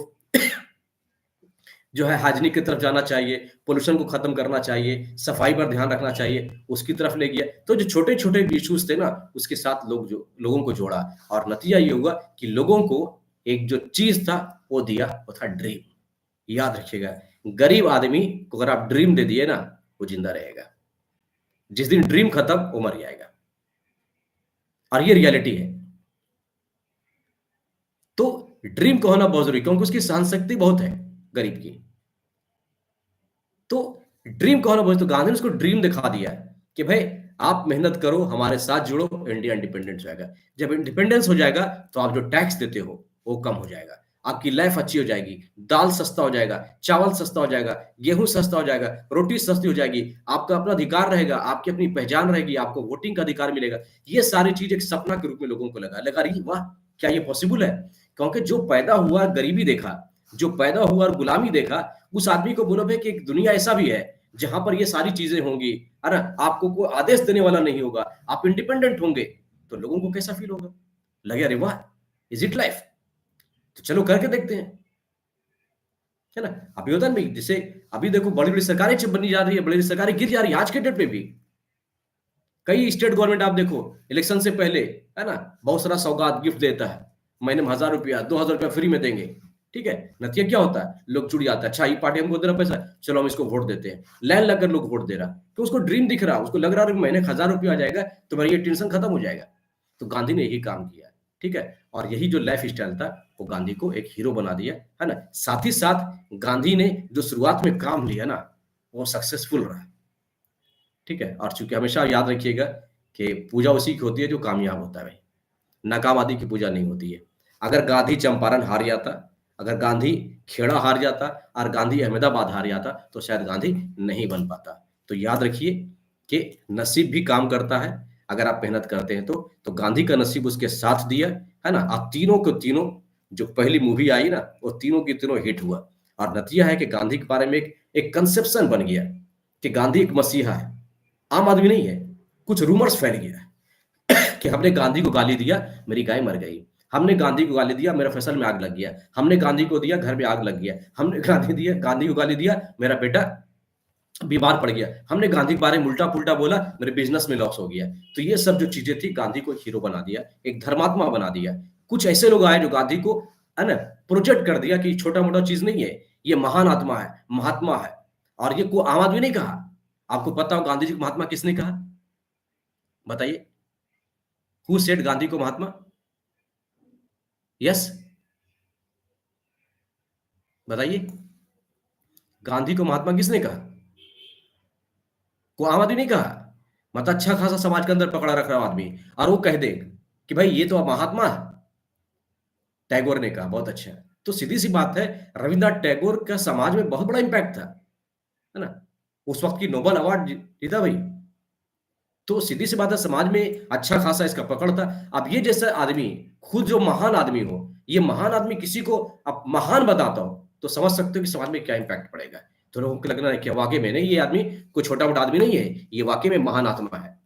जो है हाइजीनिक की तरफ जाना चाहिए, पोल्यूशन को खत्म करना चाहिए, सफाई पर ध्यान रखना चाहिए, उसकी तरफ ले गया। तो जो छोटे-छोटे इश्यूज़ थे ना, उसके साथ लोगों को जोड़ा और नतीजा ये हुआ कि लोगों को एक जो चीज़ था, वो दिया, वो था ड्रीम। याद रखिएगा, गरीब आदमी को अगर आप ड्रीम दे दिए ना, वो ज़िंदा रहेगा। जिस दिन ड्रीम खत्म, वो मर जाएगा और ये रियलिटी है। तो ड्रीम का होना बहुत ज़रूरी है क्योंकि उसकी सहनशक्ति बहुत है, गरीब की। तो ड्रीम कौन है? तो गांधी ने उसको ड्रीम दिखा दिया कि भाई आप मेहनत करो, हमारे साथ जुड़ो, इंडिया इंडिपेंडेंट हो जाएगा। जब इंडिपेंडेंस हो जाएगा तो आप जो टैक्स देते हो वो कम हो जाएगा, आपकी लाइफ अच्छी हो जाएगी, दाल सस्ता हो जाएगा, चावल सस्ता हो जाएगा, गेहूं सस्ता हो जाएगा, रोटी सस्ती हो जाएगी, आपका अपना अधिकार रहेगा, आपकी अपनी पहचान रहेगी, आपको वोटिंग का अधिकार मिलेगा। ये सारी चीज एक सपना के रूप में लोगों को लगा लगा रही वाह, क्या ये पॉसिबल है? क्योंकि जो पैदा हुआ गरीबी देखा, जो पैदा हुआ और गुलामी देखा, उस आदमी को बोलो भाई कि एक दुनिया ऐसा भी है जहां पर ये सारी चीजें होंगी, है ना? आपको कोई आदेश देने वाला नहीं होगा, आप इंडिपेंडेंट होंगे, तो लोगों को कैसा फील होगा? लगे अरे वाह, इज इट लाइफ? तो चलो करके देखते हैं, है ना? अभी होता नहीं जैसे अभी देखो बड़ी बड़ी सरकारें बनी जा रही है, बड़ी बड़ी सरकारें गिर जा रही है आज के डेट में भी। कई स्टेट गवर्नमेंट आप देखो इलेक्शन से पहले, है ना, बहुत सारा सौगात गिफ्ट देता है, महीने में 1000 रुपया 2000 रुपया फ्री में देंगे, ठीक है, नतीजा क्या होता है, लोग जुड़ जाता है, अच्छा ये पार्टी हमको दे रहा पैसा, चलो हम इसको वोट देते हैं, लाइन लगकर लोग वोट दे रहा, तो उसको ड्रीम दिख रहा, उसको लग रहा है महीने 1,000 रुपया आ जाएगा तो मेरा ये टेंशन खत्म हो जाएगा। तो गांधी ने यही काम किया, ठीक है, और यही जो लाइफ स्टाइल था वो गांधी को एक हीरो बना दिया, है ना। साथ ही साथ गांधी ने जो शुरुआत में काम लिया ना वो सक्सेसफुल रहा, ठीक है। और चूंकि हमेशा याद रखिएगा कि पूजा उसी की होती है जो कामयाब होता है भाई, नाकाम आदमी की पूजा नहीं होती है। अगर गांधी चंपारण हार जाता, अगर गांधी खेड़ा हार जाता और गांधी अहमदाबाद हार जाता तो शायद गांधी नहीं बन पाता। तो याद रखिए कि नसीब भी काम करता है, अगर आप मेहनत करते हैं तो गांधी का नसीब उसके साथ दिया, है ना। आप तीनों को तीनों जो पहली मूवी आई ना वो तीनों की तीनों हिट हुआ, और नतीजा है कि गांधी के बारे में एक कंसेप्शन बन गया कि गांधी एक मसीहा है, आम आदमी नहीं है। कुछ रूमर्स फैल गया कि हमने गांधी को गाली दिया, मेरी गाय मर गई, हमने गांधी को गाली दिया, मेरा फसल में आग लग गया, हमने गांधी को दिया, घर में आग लग गया, हमने गांधी को गाली दिया, मेरा बेटा बीमार पड़ गया, हमने गांधी के बारे में उल्टा पुल्टा बोला, मेरे बिजनेस में लॉस हो गया। तो ये सब जो चीजें थी गांधी को हीरो बना दिया, एक धर्मात्मा बना दिया। कुछ ऐसे लोग आए जो गांधी को, है ना, प्रोजेक्ट कर दिया कि छोटा मोटा चीज नहीं है, ये महान आत्मा है, महात्मा है। और ये को आम आदमी नहीं कहा। आपको पता हो गांधी जी को महात्मा किसने कहा, बताइए, हु सेड गांधी को महात्मा? यस, बताइए, गांधी को महात्मा किसने कहा? को आम आदमी नहीं कहा। मतलब अच्छा खासा समाज के अंदर पकड़ा रख रहा है आदमी, और वो कह दे कि भाई ये तो अब महात्मा है। टैगोर ने कहा, बहुत अच्छा है। तो सीधी सी बात है, रविन्द्रनाथ टैगोर का समाज में बहुत बड़ा इंपैक्ट था, है ना। उस वक्त की नोबेल अवार्ड जीता भाई। तो सीधी सी बात है, समाज में अच्छा खासा इसका पकड़ था। अब ये जैसा आदमी खुद जो महान आदमी हो, ये महान आदमी किसी को अब महान बताता हो तो समझ सकते हो कि समाज में क्या इंपैक्ट पड़ेगा। तो लोगों को लगना है कि वाकई में नहीं, ये आदमी कोई छोटा मोटा आदमी नहीं है, ये वाकई में महान आत्मा है,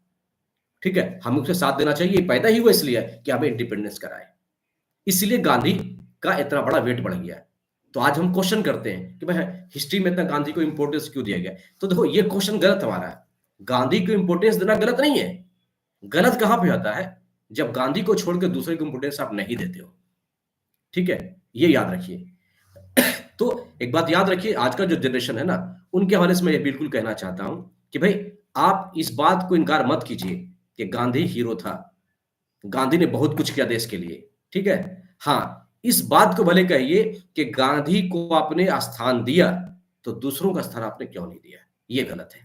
ठीक है, हमें उसके साथ देना चाहिए। ये पैदा ही हुआ इसलिए कि हमें इंडिपेंडेंस कराए, इसलिए गांधी का इतना बड़ा वेट बढ़ गया। तो आज हम क्वेश्चन करते हैं कि भाई हिस्ट्री में इतना गांधी को इंपोर्टेंस क्यों दिया गया। तो देखो ये क्वेश्चन गलत हमारा है। गांधी को इंपोर्टेंस देना गलत नहीं है। गलत कहां पे होता है, जब गांधी को छोड़कर दूसरे को इंपोर्टेंस आप नहीं देते हो, ठीक है, ये याद रखिए। तो एक बात याद रखिए, आज का जो जनरेशन है ना, उनके हवाले से मैं ये बिल्कुल कहना चाहता हूं कि भाई आप इस बात को इनकार मत कीजिए कि गांधी हीरो था, गांधी ने बहुत कुछ किया देश के लिए, ठीक है। हाँ, इस बात को भले कहिए कि गांधी को आपने स्थान दिया तो दूसरों का स्थान आपने क्यों नहीं दिया, ये गलत है।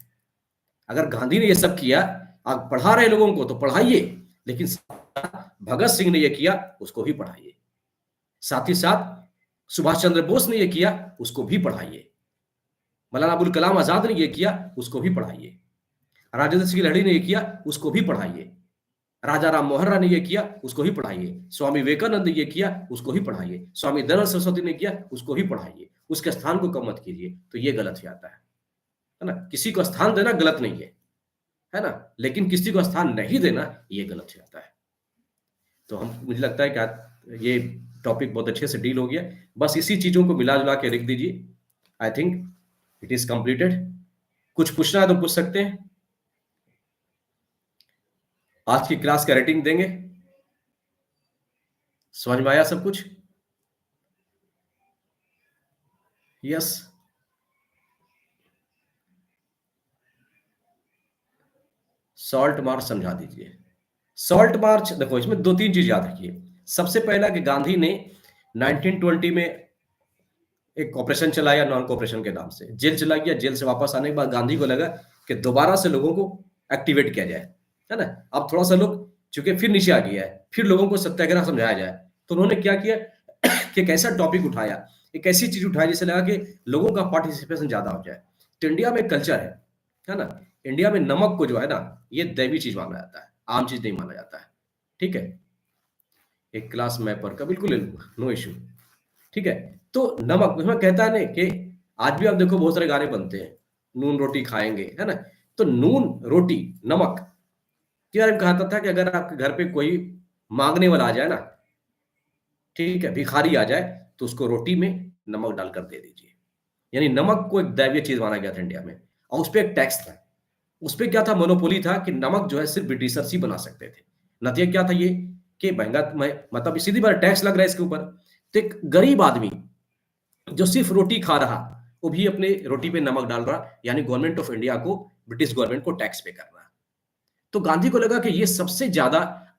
अगर गांधी ने ये सब किया, आप पढ़ा रहे लोगों को तो पढ़ाइए, लेकिन भगत सिंह ने ये किया उसको भी पढ़ाइए, साथ ही साथ सुभाष चंद्र बोस ने ये किया उसको भी पढ़ाइए, मौलाना अबुल कलाम आजाद ने ये किया उसको भी पढ़ाइए, राजेंद्र सिंह लहड़ी ने ये किया उसको भी पढ़ाइए, राजा राम मोहन राय ने ये किया उसको ही पढ़ाइए, स्वामी विवेकानंद ने ये किया उसको ही पढ़ाइए, स्वामी दयानंद सरस्वती ने किया उसको ही पढ़ाइए। उसके स्थान को कम मत कीजिए, तो ये गलत जाता है ना। किसी को स्थान देना गलत नहीं है ना, लेकिन किसी को स्थान नहीं देना ये गलत जाता है। तो हम, मुझे लगता है कि ये टॉपिक बहुत अच्छे से डील हो गया। बस इसी चीजों को मिला जुला के लिख दीजिए। आई थिंक इट इज कंप्लीटेड। कुछ पूछना है तो पूछ सकते हैं। आज की क्लास का रेटिंग देंगे, समझ में आया सब कुछ? यस, सॉल्ट मार्च समझा दीजिए। सॉल्ट मार्च देखो, इसमें दो तीन चीज याद रखिए। सबसे पहला कि गांधी ने 1920 में एक ऑपरेशन चलाया, नॉन कोऑपरेशन के नाम से, जेल चला गया। जेल से वापस आने के बाद गांधी को लगा कि दोबारा से लोगों को एक्टिवेट किया जाए, है ना। अब थोड़ा सा लोग चूंकि फिर नीचे आ गया है, फिर लोगों को सत्याग्रह समझाया जाए, तो उन्होंने क्या किया कि एक ऐसा टॉपिक उठाया, एक ऐसी चीज उठाई जिससे लगा कि लोगों का पार्टिसिपेशन ज्यादा हो जाए। तो इंडिया में कल्चर है ना, इंडिया में नमक को जो है ना ये दैवी चीज माना जाता है, आम चीज नहीं माना जाता है, ठीक है। एक क्लास मैपर का बिल्कुल ले लूंगा, नो इश्यू, ठीक है। तो नमक उसमें कहता है ना कि आज भी आप देखो बहुत सारे गाने बनते हैं, नून रोटी खाएंगे, है ना। तो नून रोटी नमक के बारे में कहा था कि अगर आपके घर पे कोई मांगने वाला आ जाए ना, ठीक है, भिखारी आ जाए, तो उसको रोटी में नमक डालकर दे दीजिए। यानी नमक को एक दैवीय चीज माना गया था इंडिया में, और उस पर एक टैक्स था। उस पर क्या था, मोनोपोली था कि नमक जो है सिर्फ ब्रिटिशर्स ही बना सकते थे। नतीजा क्या था ये कि महंगा, मतलब सीधी बात टैक्स लग रहा है इसके ऊपर। तो एक गरीब आदमी जो सिर्फ रोटी खा रहा, वो भी अपने रोटी पे नमक डाल रहा, यानी गवर्नमेंट ऑफ इंडिया को, ब्रिटिश गवर्नमेंट को टैक्स पे कर रहा। तो गांधी को लगा कि ये सबसे ज्यादा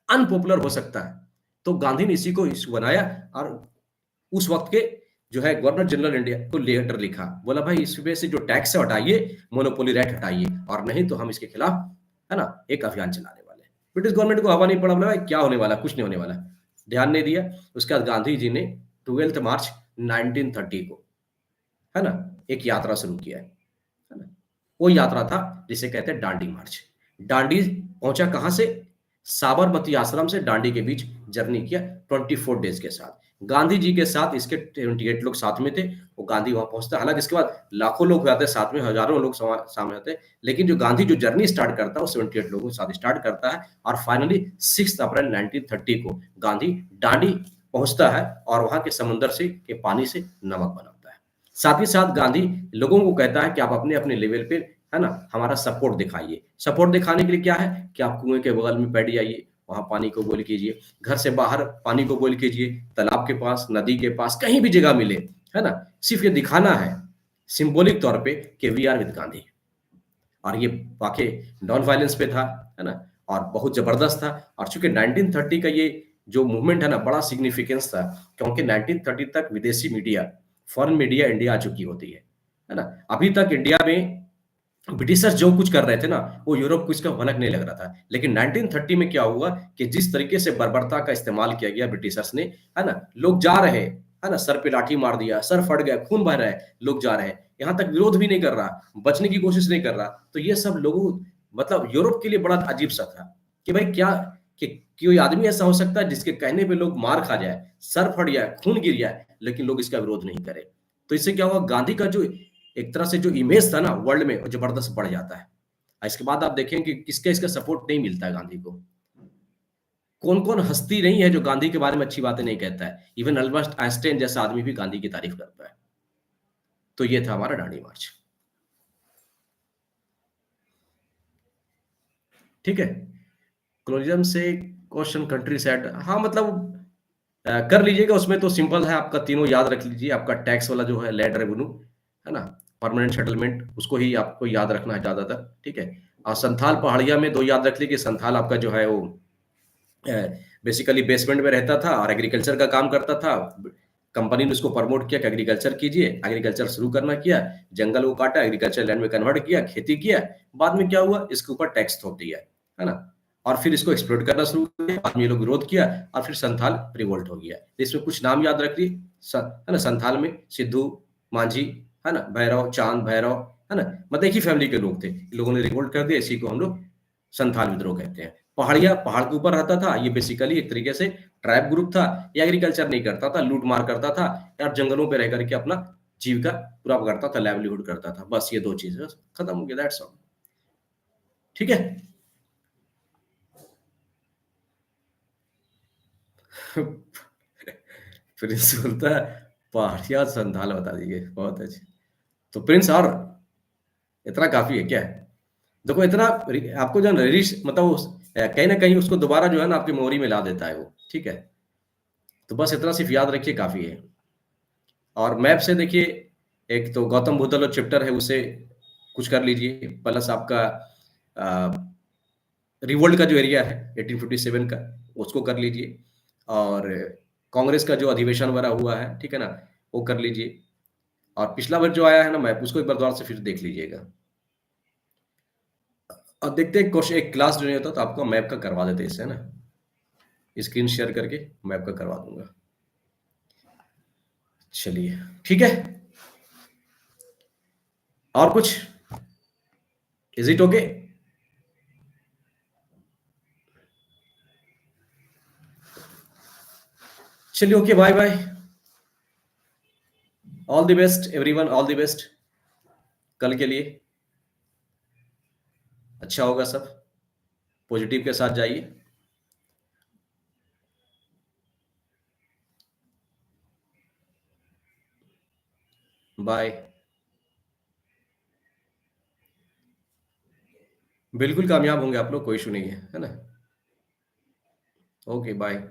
अनपॉपुलर हो सकता है, तो गांधी ने इसी को इशू बनाया, और उस वक्त के जो है गवर्नर जनरल इंडिया को लेटर लिखा, बोला भाई इस पे से जो टैक्स है हटाइए, मोनोपोली राइट हटाइए, और नहीं तो हम इसके खिलाफ, है ना, एक अभियान चलाने वाले हैं। ब्रिटिश गवर्नमेंट को हवा नहीं पड़ा, बोला भाई क्या होने वाला, कुछ नहीं होने वाला, ध्यान नहीं दिया। उसके बाद गांधी जी ने 12 मार्च 1930 को, है ना, एक यात्रा शुरू किया है ना। वो यात्रा था जिसे कहते हैं दांडी मार्च। दांडी पहुंचा कहां से, साबरमती आश्रम से दांडी के बीच जर्नी किया 24 डेज के साथ। गांधी जी के साथ इसके 28 लोग साथ में थे। वो गांधी वहां पहुंचता, हालांकि इसके बाद लाखों लोग जाते साथ में, हजारों लोग सामने आते, लेकिन जो गांधी जो जर्नी स्टार्ट करता है वो 78 लोगों के साथ स्टार्ट करता है, और फाइनली 6 अप्रैल 1930 को गांधी दांडी पहुंचता है, और वहां के समुद्र से के पानी से नमक बनाता है। साथ ही साथ गांधी लोगों को कहता है कि आप अपने अपने लेवल पे, है ना, हमारा सपोर्ट दिखाइए। सपोर्ट दिखाने के लिए क्या है कि आप कुएं के बगल में बैठ जाइए, वहां पानी को बॉयल कीजिए, घर से बाहर पानी को बॉयल कीजिए, तालाब के पास, नदी के पास, कहीं भी जगह मिले, है ना, सिर्फ ये दिखाना है सिंबॉलिक तौर पे कि वी आर विद गांधी। और ये वाकई नॉन वायलेंस पे था, है ना, और बहुत जबरदस्त था। और चूंकि 1930 का ये जो मूवमेंट है ना, बड़ा सिग्निफिकेंस था, क्योंकि 1930 तक विदेशी मीडिया, फॉरेन मीडिया इंडिया आ चुकी होती है ना। अभी तक इंडिया में ब्रिटिशर्स जो कुछ कर रहे थे ना, वो यूरोप को इसका भनक नहीं लग रहा था। लेकिन 1930 में क्या हुआ कि जिस तरीके से बर्बरता का इस्तेमाल किया गया ब्रिटिशर्स ने, है ना, लोग जा रहे, है ना, सर पे लाठी मार दिया, सर फट गया, खून बह रहा है, लोग जा रहे हैं, यहाँ तक विरोध भी नहीं कर रहा, बचने की कोशिश नहीं कर रहा। तो ये सब लोगों, मतलब यूरोप के लिए बड़ा अजीब सा था कि भाई क्या, कि कोई आदमी ऐसा हो सकता है जिसके कहने पे लोग मार खा जाए, सर फट जाए, खून गिर जाए, लेकिन लोग इसका विरोध नहीं करें। तो इससे क्या हुआ, गांधी का जो एक तरह से जो इमेज था ना वर्ल्ड में, वो जबरदस्त बढ़ जाता है। इसके बाद आप देखें कि किसका इसका सपोर्ट नहीं मिलता है गांधी को। कौन कौन हस्ती नहीं है जो गांधी के बारे में अच्छी बातें नहीं कहता है। इवन अल्बर्ट आइंस्टाइन जैसा आदमी भी गांधी की तारीफ करता है। तो ये था हमारा दांडी मार्च। ठीक है। क्लोनिज्म से क्वेश्चन कंट्री सेट, हाँ मतलब कर लीजिएगा, उसमें तो सिंपल है, आपका तीनों याद रख लीजिए। आपका टैक्स वाला जो है लैंड रेवेन्यू, है ना, परमानेंट सेटलमेंट, उसको ही आपको याद रखना है ज्यादातर। ठीक है। और संथाल पहाड़िया में दो याद रख लीजिए। संथाल आपका जो है वो बेसिकली बेसमेंट में रहता था और एग्रीकल्चर का काम करता था। कंपनी ने उसको प्रमोट किया कि एग्रीकल्चर कीजिए, एग्रीकल्चर शुरू करना किया, जंगल को काटा, एग्रीकल्चर लैंड में कन्वर्ट किया, खेती किया। बाद में क्या हुआ, इसके ऊपर टैक्स थोप दिया, है ना, और फिर इसको एक्सप्लोइट करना शुरू किया। बाद में ये लोग विरोध किया, और फिर संथाल रिवोल्ट हो गया। इसमें कुछ नाम याद रखिए, है ना, संथाल में सिद्धू, मांझी, है ना, भैरव, चांद भैरव, है ना, मतलब एक ही फैमिली के लोग थे। इन लोगों ने रिवोल्ट कर दिया, इसी को हम लोग संथाल विद्रोह कहते हैं। पहाड़िया पहाड़ के ऊपर रहता था, ये बेसिकली एक तरीके से ट्राइब ग्रुप था। ये एग्रीकल्चर नहीं करता था, लूट मार करता था, यार जंगलों पे रह करके अपना जीविका पूरा करता था, लाइवलीहुड करता था। बस ये दो चीजें, बस खत्म हो गया, दैट्स ऑल। ठीक है। प्रिंस बोलता है पहाड़िया संथाल बता दीजिए, बहुत अच्छे। तो प्रिंस, और इतना काफी है क्या? देखो इतना आपको जो मतलब कहीं ना कहीं उसको दोबारा जो है ना आपकी मेमोरी में ला देता है वो। ठीक है। तो बस इतना सिर्फ याद रखिए, काफी है। और मैप से देखिए, एक तो गौतम बुद्ध वाला चैप्टर है, उसे कुछ कर लीजिए, प्लस आपका रिवोल्ट का जो एरिया है 1857 का, उसको कर लीजिए। और कांग्रेस का जो अधिवेशन वगैरह हुआ है, ठीक है ना, वो कर लीजिए। और पिछला बार जो आया है ना मैप, उसको एक बार दोबारा से फिर देख लीजिएगा। और देखते हैं क्वेश्चन, एक क्लास जो नहीं होता तो आपको मैप का करवा देते हैं इससे, ना, स्क्रीन शेयर करके मैप का करवा दूंगा। चलिए, ठीक है। और कुछ, इज इट ओके? चलिए, okay, bye bye. All the best everyone, all the best कल के लिए। अच्छा होगा सब, पॉजिटिव के साथ जाइए। बाय। बिल्कुल कामयाब होंगे आप लोग, कोई इशू नहीं है, है ना। Okay, bye.